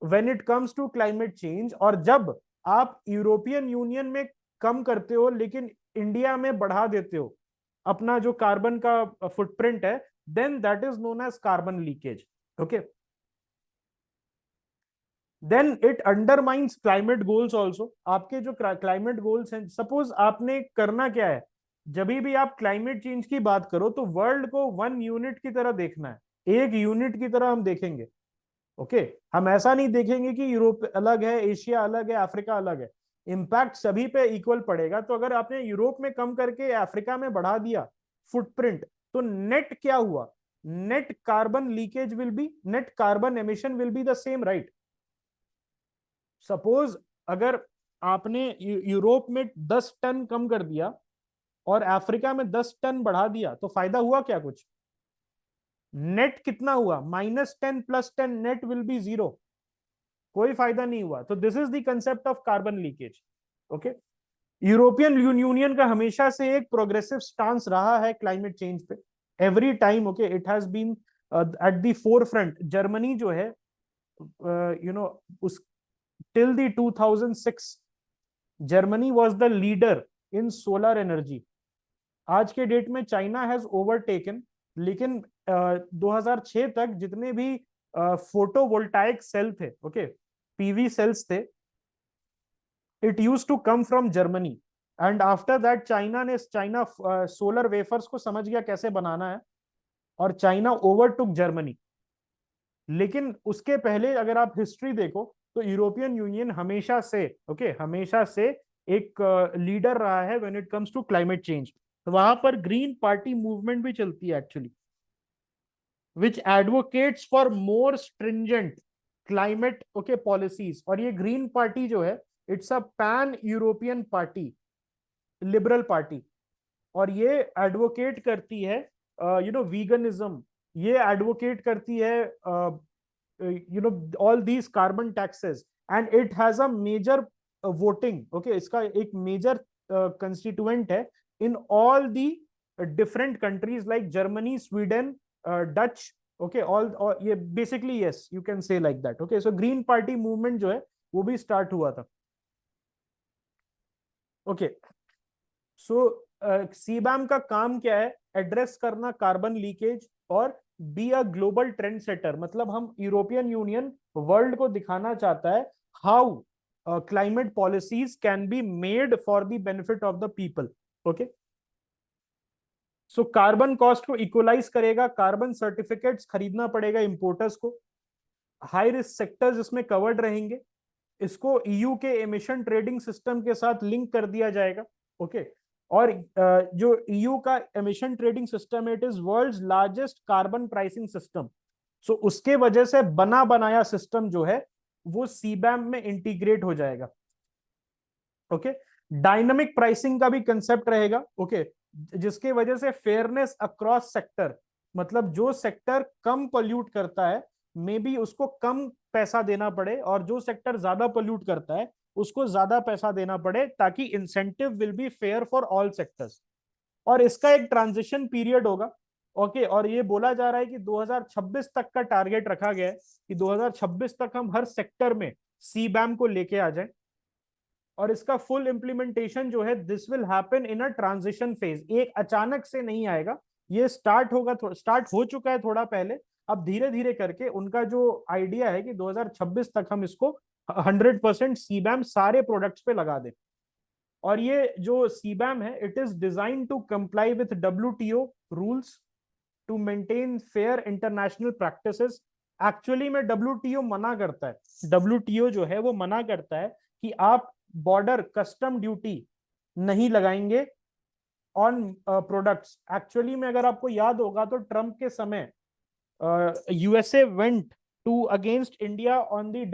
when it comes to climate change. और जब आप यूरोपियन यूनियन में कम करते हो लेकिन इंडिया में बढ़ा देते हो अपना जो कार्बन का फुटप्रिंट है, then that is known as carbon leakage. Okay, then it undermines climate goals also. आपके जो क्लाइमेट गोल्स हैं, सपोज आपने करना क्या है, जब भी आप क्लाइमेट चेंज की बात करो तो वर्ल्ड को वन यूनिट की तरह देखना है, एक यूनिट की तरह हम देखेंगे। ओके, हम ऐसा नहीं देखेंगे कि यूरोप अलग है, एशिया अलग है, अफ्रीका अलग है, इंपैक्ट सभी पे इक्वल पड़ेगा। तो अगर आपने यूरोप में कम करके अफ्रीका में बढ़ा दिया फुटप्रिंट, तो नेट क्या हुआ? Net carbon leakage will be, net carbon emission will be the same, right? Suppose अगर आपने यूरोप में 10 टन कम कर दिया और अफ्रीका में 10 टन बढ़ा दिया, तो फायदा हुआ क्या कुछ? नेट कितना हुआ? -10 + 10 नेट विल बी 0, कोई फायदा नहीं हुआ। तो this is the concept of carbon leakage. Okay, European Union का हमेशा से एक प्रोग्रेसिव स्टांस रहा है क्लाइमेट चेंज पे, every time, okay, it has been at the forefront. Germany जो है, उस till the 2006 Germany was the leader in solar energy. आज के डेट में चाइना हैज ओवरटेकन, लेकिन 2006 तक जितने भी फोटोवोल्टाइक सेल थे, ओके, पीवी सेल्स थे, it use to come from Germany. And after that China solar wafers को समझ गया कैसे बनाना है, और चाइना ओवरटुक जर्मनी। लेकिन उसके पहले अगर आप हिस्ट्री देखो तो यूरोपियन यूनियन हमेशा से, ओके, हमेशा से एक लीडर रहा है when it comes to climate change. तो वहां पर ग्रीन पार्टी मूवमेंट भी चलती है actually, which advocates for more stringent climate, okay, policies. और ये ग्रीन पार्टी जो है, it's a pan European party, liberal party, और ये एडवोकेट करती है वीगनिज्म, ये एडवोकेट करती है all these carbon taxes, and it has a major voting, okay, इसका एक मेजर कंस्टिट्यूएंट है in all the different countries like Germany, Sweden, Dutch, okay, all, ये basically yes you can say like that. Okay, so green party movement जो है वो भी start हुआ था। ओके, सो सीबैम का काम क्या है? एड्रेस करना कार्बन लीकेज और be a global trend setter. मतलब हम, यूरोपियन यूनियन वर्ल्ड को दिखाना चाहता है how climate policies can be made for the benefit of the people. Okay, so carbon cost को इक्वलाइज करेगा, कार्बन सर्टिफिकेट्स खरीदना पड़ेगा इंपोर्टर्स को, हाई रिस्क सेक्टर्स इसमें कवर्ड रहेंगे, इसको ईयू के एमिशन ट्रेडिंग सिस्टम के साथ लिंक कर दिया जाएगा। ओके, और जो ईयू का एमिशन ट्रेडिंग सिस्टम है, it is world's largest carbon pricing system. So उसके वजह से बना बनाया सिस्टम जो है वो सीबैम में इंटीग्रेट हो जाएगा। ओके, डायनामिक प्राइसिंग का भी कंसेप्ट रहेगा, ओके, जिसके वजह से फेयरनेस अक्रॉस सेक्टर, मतलब जो सेक्टर कम पोल्यूट करता है मे बी उसको कम पैसा देना पड़े, और जो सेक्टर ज्यादा पोल्यूट करता है उसको ज्यादा पैसा देना पड़े, ताकि incentive will be fair for all sectors. और इसका एक ट्रांजिशन पीरियड होगा। ओके, और ये बोला जा रहा है कि 2026 तक का टारगेट रखा गया है कि 2026 तक हम हर सेक्टर में सीबैम को लेके आ जाए। और इसका फुल इंप्लीमेंटेशन जो है, this will happen in a transition phase, एक अचानक से नहीं आएगा, ये स्टार्ट होगा, स्टार्ट हो चुका है थोड़ा पहले, अब धीरे धीरे करके उनका जो आइडिया है कि 2026 तक हम इसको 100% सीबैम सारे प्रोडक्ट्स पे लगा दें। और ये जो सीबैम है, it is design to comply with WTO rules to maintain fair international practices. Actually में WTO मना करता है, WTO जो है वो मना करता है कि आप बॉर्डर कस्टम ड्यूटी नहीं लगाएंगे ऑन प्रोडक्ट्स। एक्चुअली में अगर आपको याद होगा तो ट्रम्प के समय USA went to against India on the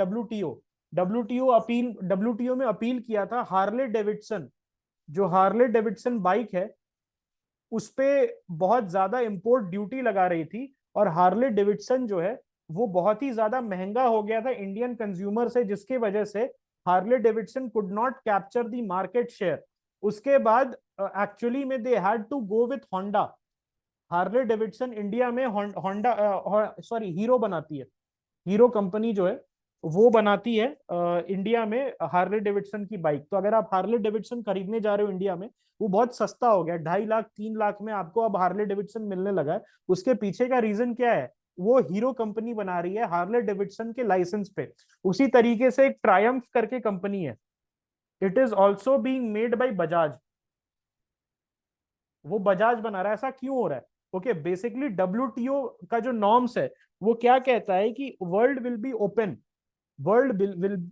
WTO में अपील किया था। हार्ले डेविडसन, जो हार्ले डेविडसन बाइक है, उस पे बहुत ज्यादा इंपोर्ट ड्यूटी लगा रही थी, और हार्ले डेविडसन जो है वो बहुत ही ज्यादा महंगा हो गया था इंडियन कंज्यूमर से, जिसके वजह से Harley Davidson could not capture the market share. उसके बाद एक्चुअली में they had to go with Honda. Harley Davidson India में हीरो बनाती है, हीरो कंपनी जो है वो बनाती है इंडिया में हार्ले डेविडसन की बाइक। तो अगर आप हार्ले डेविडसन खरीदने जा रहे हो इंडिया में, वो बहुत सस्ता हो गया, 2.5 लाख 3 लाख में आपको अब हार्ले डेविडसन मिलने लगा है। उसके पीछे का रीजन क्या है? वो हीरो कंपनी बना रही है हार्ले डेविडसन के लाइसेंस पे। उसी तरीके से एक ट्रायम्फ करके कंपनी है, it is also being made by Bajaj, वो बजाज बना रहा है। ऐसा क्यों हो रहा है? ओके, बेसिकली WTO का जो नॉर्म्स है वो क्या कहता है कि world will be open, world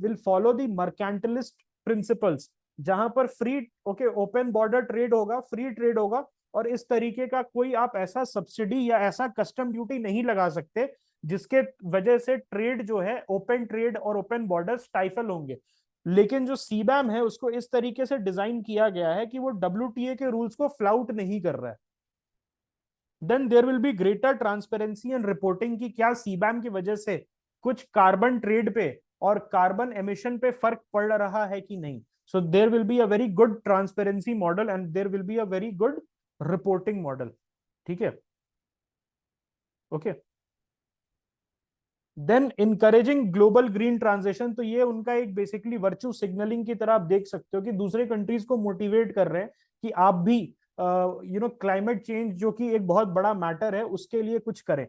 will follow the mercantilist principles, जहां पर free, okay, open border trade होगा, फ्री ट्रेड होगा, और इस तरीके का कोई आप ऐसा सब्सिडी या ऐसा कस्टम ड्यूटी नहीं लगा सकते जिसके वजह से ट्रेड जो है, ओपन ट्रेड और ओपन बॉर्डर स्टाइफल होंगे। लेकिन जो सीबैम है उसको इस तरीके से डिजाइन किया गया है कि वो WTA के रूल्स को फ्लाउट नहीं कर रहा है। Then there will be greater transparency and reporting की क्या सीबैम की वजह से कुछ कार्बन ट्रेड पे और कार्बन एमिशन पे फर्क पड़ रहा है कि नहीं। So there will be a very good transparency model and there will be a very good reporting model. ठीक है, okay. Then encouraging global green transition, तो ये उनका एक बेसिकली वर्चू सिग्नलिंग की तरह आप देख सकते हो कि दूसरे कंट्रीज को मोटिवेट कर रहे हैं कि आप भी क्लाइमेट चेंज जो कि एक बहुत बड़ा मैटर है उसके लिए कुछ करें.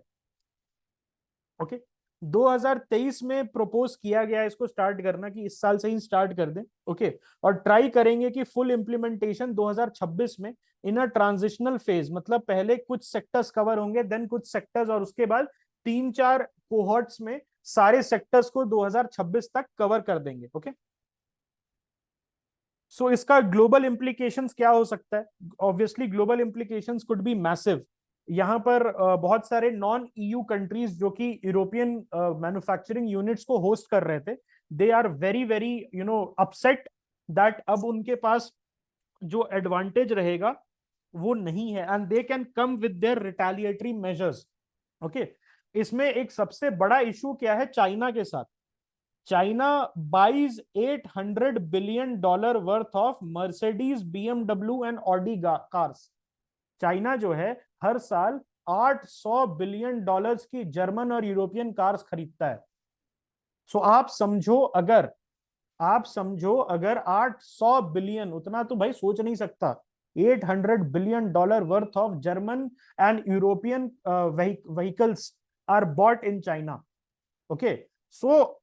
ओके 2023 में प्रपोज किया गया इसको स्टार्ट करना कि इस साल से ही स्टार्ट कर दें. ओके और ट्राई करेंगे कि फुल इंप्लीमेंटेशन 2026 में इन अ ट्रांजिशनल फेज, मतलब पहले कुछ सेक्टर्स कवर होंगे, देन कुछ सेक्टर्स, और उसके बाद 3-4 कोहॉर्ट्स में सारे सेक्टर्स को 2026 तक कवर कर देंगे. ओके सो इसका ग्लोबल इंप्लीकेशंस क्या हो सकता है? Obviously global implications could be massive. यहाँ पर बहुत सारे नॉन ईयू कंट्रीज जो कि यूरोपियन मैन्युफैक्चरिंग यूनिट्स को होस्ट कर रहे थे, they are very very upset that अब उनके पास जो एडवांटेज रहेगा वो नहीं है and they can come with their retaliatory measures. Okay इसमें एक सबसे बड़ा इशू क्या है चाइना के साथ? China buys $800 billion worth of Mercedes, BMW and Audi cars. China जो है हर साल $800 बिलियन की जर्मन और यूरोपियन कार्स खरीदता है. सो आप समझो अगर 800 बिलियन, उतना तो भाई सोच नहीं सकता. $800 billion worth of German and European vehicles are bought in China. Okay so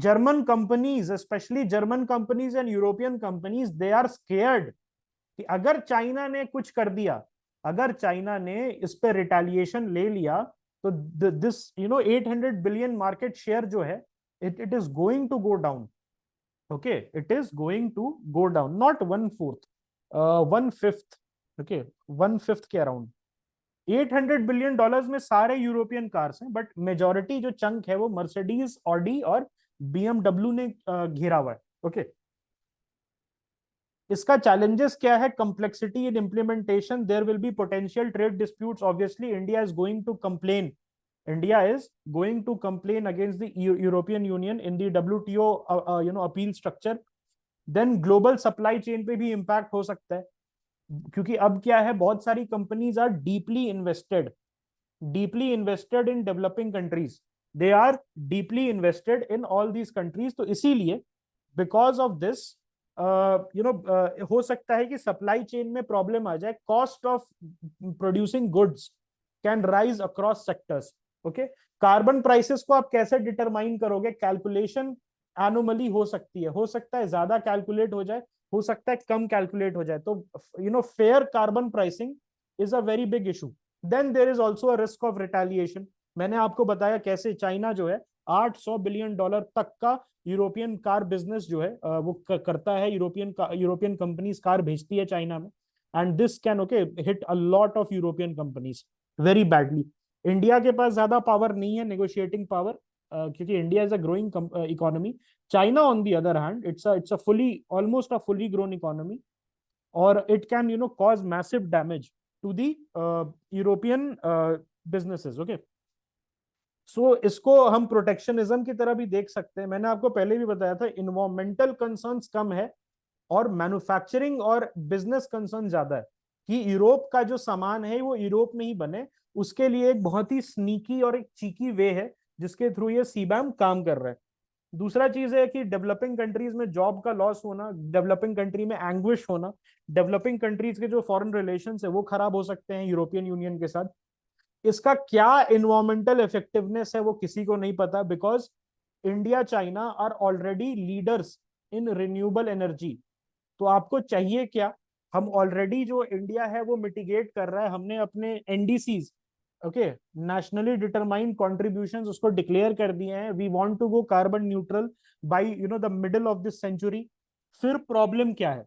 German companies, especially German companies and European companies, they are scared कि अगर चाइना ने कुछ कर दिया, अगर चाइना ने इस पे रिटेलिएशन ले लिया, तो दिस 800 बिलियन मार्केट शेयर जो है it is going to go down. Okay, it is going to go down, not 1/4, 1/5. Okay, 1/5 के अराउंड. $800 बिलियन में सारे यूरोपियन कार्स हैं, बट मेजॉरिटी जो चंक है वो मर्सिडीज, ऑडी और BMW ने घेरा हुआ है. ओके इसका चैलेंजेस क्या है? Complexity in implementation, there will be potential trade disputes. Obviously India is going to complain, against the European Union in the WTO appeal structure. Then global supply chain पे भी impact हो सकता है, क्योंकि अब क्या है, बहुत सारी companies are deeply invested in developing countries. They are deeply invested in all these countries. तो इसीलिए बिकॉज ऑफ दिस हो सकता है कि सप्लाई चेन में प्रॉब्लम आ जाए. Cost of producing goods can rise across sectors. Okay carbon prices को आप कैसे डिटरमाइन करोगे? कैलकुलेशन एनोमली हो सकती है, हो सकता है ज्यादा कैलकुलेट हो जाए, हो सकता है कम कैलकुलेट हो जाए. तो fair carbon pricing is a very big issue. Then there is also a risk of retaliation. मैंने आपको बताया कैसे चाइना जो है $800 बिलियन तक का यूरोपियन कार बिजनेस जो है वो करता है. यूरोपियन कंपनीज कार भेजती है चाइना में, and this can hit a lot of European companies very badly. India के पास ज्यादा पावर नहीं है, नेगोशिएटिंग पावर, क्योंकि India is a growing economy. China on the other hand it's a almost a fully grown economy, और it can cause massive damage to the European businesses. Okay so इसको हम protectionism की तरह भी देख सकते हैं. मैंने आपको पहले भी बताया था, इन्वायरमेंटल कंसर्न्स कम है और मैन्युफैक्चरिंग और बिजनेस कंसर्न ज्यादा है, कि यूरोप का जो सामान है वो यूरोप में ही बने. उसके लिए एक बहुत ही स्नीकी और एक चीकी वे है जिसके थ्रू ये सीबैम काम कर रहा है. दूसरा चीज है कि डेवलपिंग कंट्रीज में जॉब का लॉस होना, डेवलपिंग कंट्री में एंग्विश होना, डेवलपिंग कंट्रीज के जो फॉरेन रिलेशंस है वो खराब हो सकते हैं यूरोपियन यूनियन के साथ. इसका क्या इन्वायरमेंटल इफेक्टिवनेस है वो किसी को नहीं पता, because India China are already leaders in renewable energy. तो आपको चाहिए क्या? हम ऑलरेडी जो इंडिया है वो मिटिगेट कर रहा है. हमने अपने NDCs, okay nationally determined contributions, उसको डिक्लेयर कर दिए हैं. We want to go carbon neutral by the middle of this century. फिर प्रॉब्लम क्या है?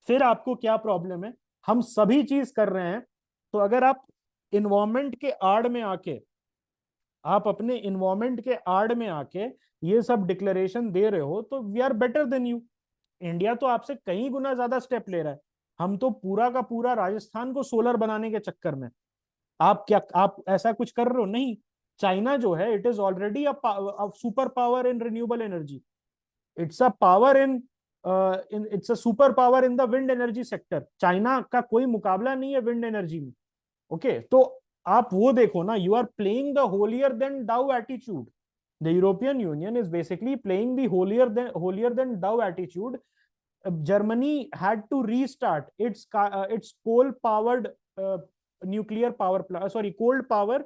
फिर आपको क्या प्रॉब्लम है? हम सभी चीज कर रहे हैं, तो अगर आप इन्वायरमेंट के आड़ में आके, आप अपने इन्वायरमेंट के आड़ में आके ये सब डिक्लेरेशन दे रहे हो, तो we are better than you. India तो आपसे कई गुना ज्यादा स्टेप ले रहा है. हम तो पूरा का पूरा राजस्थान को सोलर बनाने के चक्कर में, आप ऐसा कुछ कर रहे हो? नहीं. चाइना जो है it is already a super power in renewable energy. It's a power in it's a super power in the wind energy sector. China का कोई मुकाबला नहीं है विंड एनर्जी में। ओके, तो आप वो देखो ना, you are playing the holier than thou attitude. The European Union is basically playing the holier than thou attitude. Germany had to restart its coal powered nuclear power plant, sorry, coal power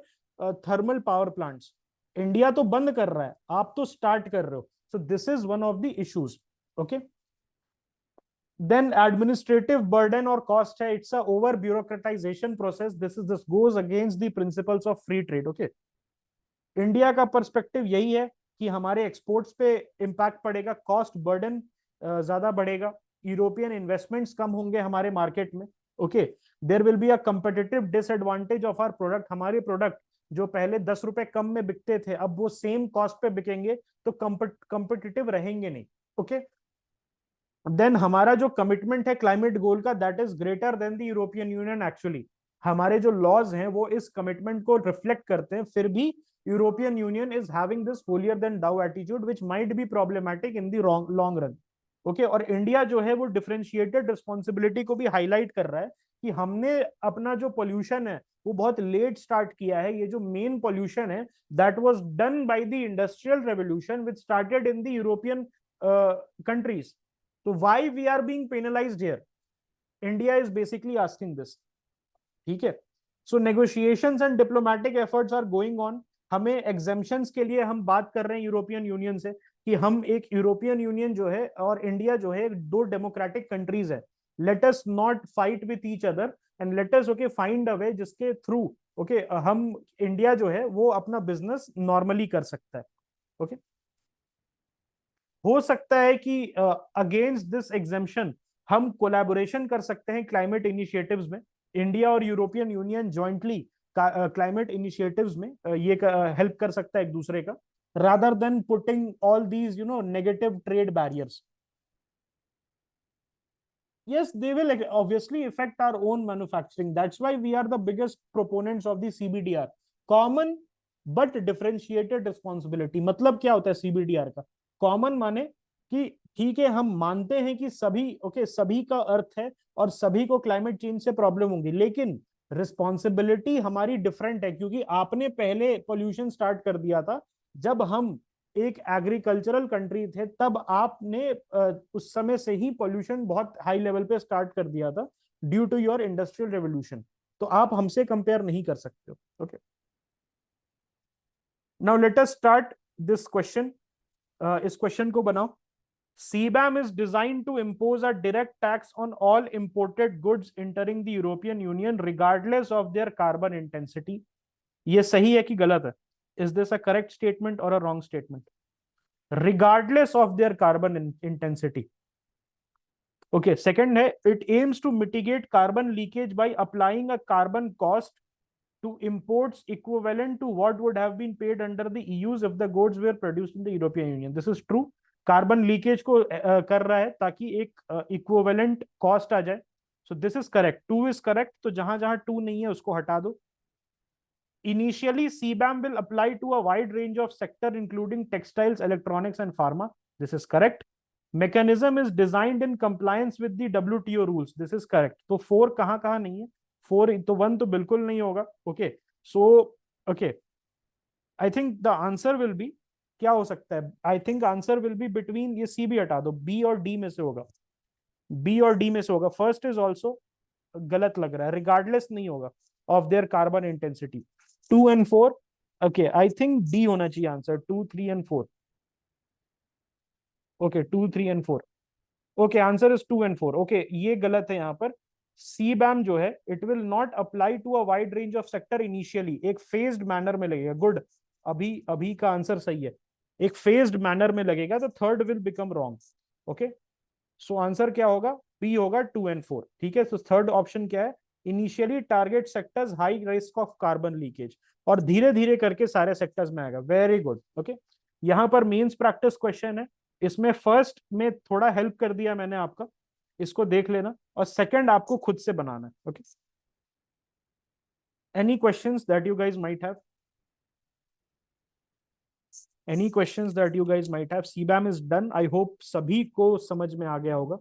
thermal power plants। India तो बंद कर रहा है, आप तो start कर रहे हो। So this is one of the issues. Okay, then administrative burden और कॉस्ट है, it's a over bureaucratisation process. This goes against the principles of free trade. Okay, India का पर्सपेक्टिव यही है कि हमारे एक्सपोर्ट्स पे इंपैक्ट पड़ेगा, कॉस्ट बर्डन ज्यादा बढ़ेगा, यूरोपियन इन्वेस्टमेंट्स कम होंगे हमारे मार्केट में। Okay, there will be a competitive disadvantage of our product. हमारे प्रोडक्ट जो पहले 10 रुपए कम में बिकते थे, अब वो सेम कॉस्ट पे बिकेंगे, तो कंपेटिटिव रहेंगे नहीं। ओके, देन हमारा जो कमिटमेंट है क्लाइमेट गोल का, that is greater than the European union. Actually हमारे जो लॉज हैं वो इस कमिटमेंट को रिफ्लेक्ट करते हैं, फिर भी European Union is having this holier than thou attitude which might be problematic in the long run. Okay, और इंडिया जो है वो डिफरेंशिएटेड रिस्पॉन्सिबिलिटी को भी हाईलाइट कर रहा है कि हमने अपना जो पोल्यूशन है वो बहुत लेट स्टार्ट किया है। ये जो मेन पोल्यूशन है that was done by the industrial revolution which started in the European countries. तो why we are being penalised here? India is basically asking this. ठीक है, so negotiations and diplomatic efforts are going on. हमें exemptions के लिए हम बात कर रहे हैं यूरोपियन यूनियन से कि हम एक यूरोपियन यूनियन जो है और इंडिया जो है दो डेमोक्रेटिक कंट्रीज है। Let us not fight with each other and let us okay find a way जिसके थ्रू ओके हम इंडिया जो है वो अपना बिजनेस नॉर्मली कर सकता है। ओके, हो सकता है कि अगेंस्ट दिस एग्जेम्पशन हम कोलैबोरेशन कर सकते हैं क्लाइमेट इनिशिएटिव्स में। इंडिया और European union jointly climate initiatives में ये हेल्प कर सकता है एक दूसरे का, rather than putting all these negative trade barriers. Yes, they will obviously affect our own manufacturing. That's why we are the biggest proponents of the CBDR, common but differentiated responsibility। मतलब क्या होता है CBDR का? Common माने कि ठीक है, हम मानते हैं कि सभी सभी का अर्थ है और सभी को क्लाइमेट चेंज से प्रॉब्लम होगी, लेकिन रिस्पॉन्सिबिलिटी हमारी डिफरेंट है क्योंकि आपने पहले पोल्यूशन स्टार्ट कर दिया था। जब हम एक एग्रीकल्चरल कंट्री थे तब आपने उस समय से ही पोल्यूशन बहुत हाई लेवल पे स्टार्ट कर दिया था due to your industrial revolution. तो आप हमसे कंपेयर नहीं कर सकते हो। Okay, now let us start this question. इस क्वेश्चन को बनाओ। CBAM is designed to impose a direct tax on all imported goods entering the European Union regardless of their carbon intensity। ये सही है कि गलत है? Is this a correct statement or a wrong statement? Regardless of their carbon intensity। Okay, second है, it aims to mitigate carbon leakage by applying a carbon cost to imports equivalent to what would have been paid under the EUs if the goods were produced in the European Union। This is true। Carbon leakage को कर रहा है ताकि एक equivalent cost आ जाए। सो this is correct, 2 is correct. तो जहां जहां 2 नहीं है उसको हटा दो। Initially, CBAM will apply to a wide range of sector including textiles, electronics and pharma। This is correct। Mechanism is designed in compliance with the WTO rules। This is correct। तो 4 कहां कहां नहीं है? 4 तो 1 तो बिल्कुल नहीं होगा। Okay, so okay, I think the answer will be, क्या हो सकता है? I think answer will be between, ये सी भी हटा दो, बी और डी में से होगा। बी और डी में से होगा। फर्स्ट इज ऑल्सो गलत लग रहा है, रिगार्डलेस नहीं होगा of their carbon intensity. 2 and 4, okay, I think D होना चाहिए answer. 2, 3 and 4। Okay, 2, 3 and 4। Okay, answer is 2 and 4। Okay, ये गलत है यहाँ पर। CBAM जो है it will not apply to a wide range of sector initially, एक फेज्ड मैनर में लगेगा। गुड, अभी अभी का आंसर सही है, एक फेज्ड मैनर में लगेगा। तो third will become wrong. Okay, so answer क्या होगा? बी होगा 2 and 4। ठीक है, तो थर्ड ऑप्शन क्या है? Initially target sectors high risk of carbon leakage, और धीरे धीरे करके सारे सेक्टर्स में आएगा। Very good. ओके, यहाँ पर मेंस प्रैक्टिस क्वेश्चन है, इसमें फर्स्ट में थोड़ा हेल्प कर दिया मैंने आपका, इसको देख लेना, और सेकंड आपको खुद से बनाना है। Okay, any questions that you guys might have? Any questions that you guys might have? CBAM is done. I hope सभी को समझ में आ गया होगा.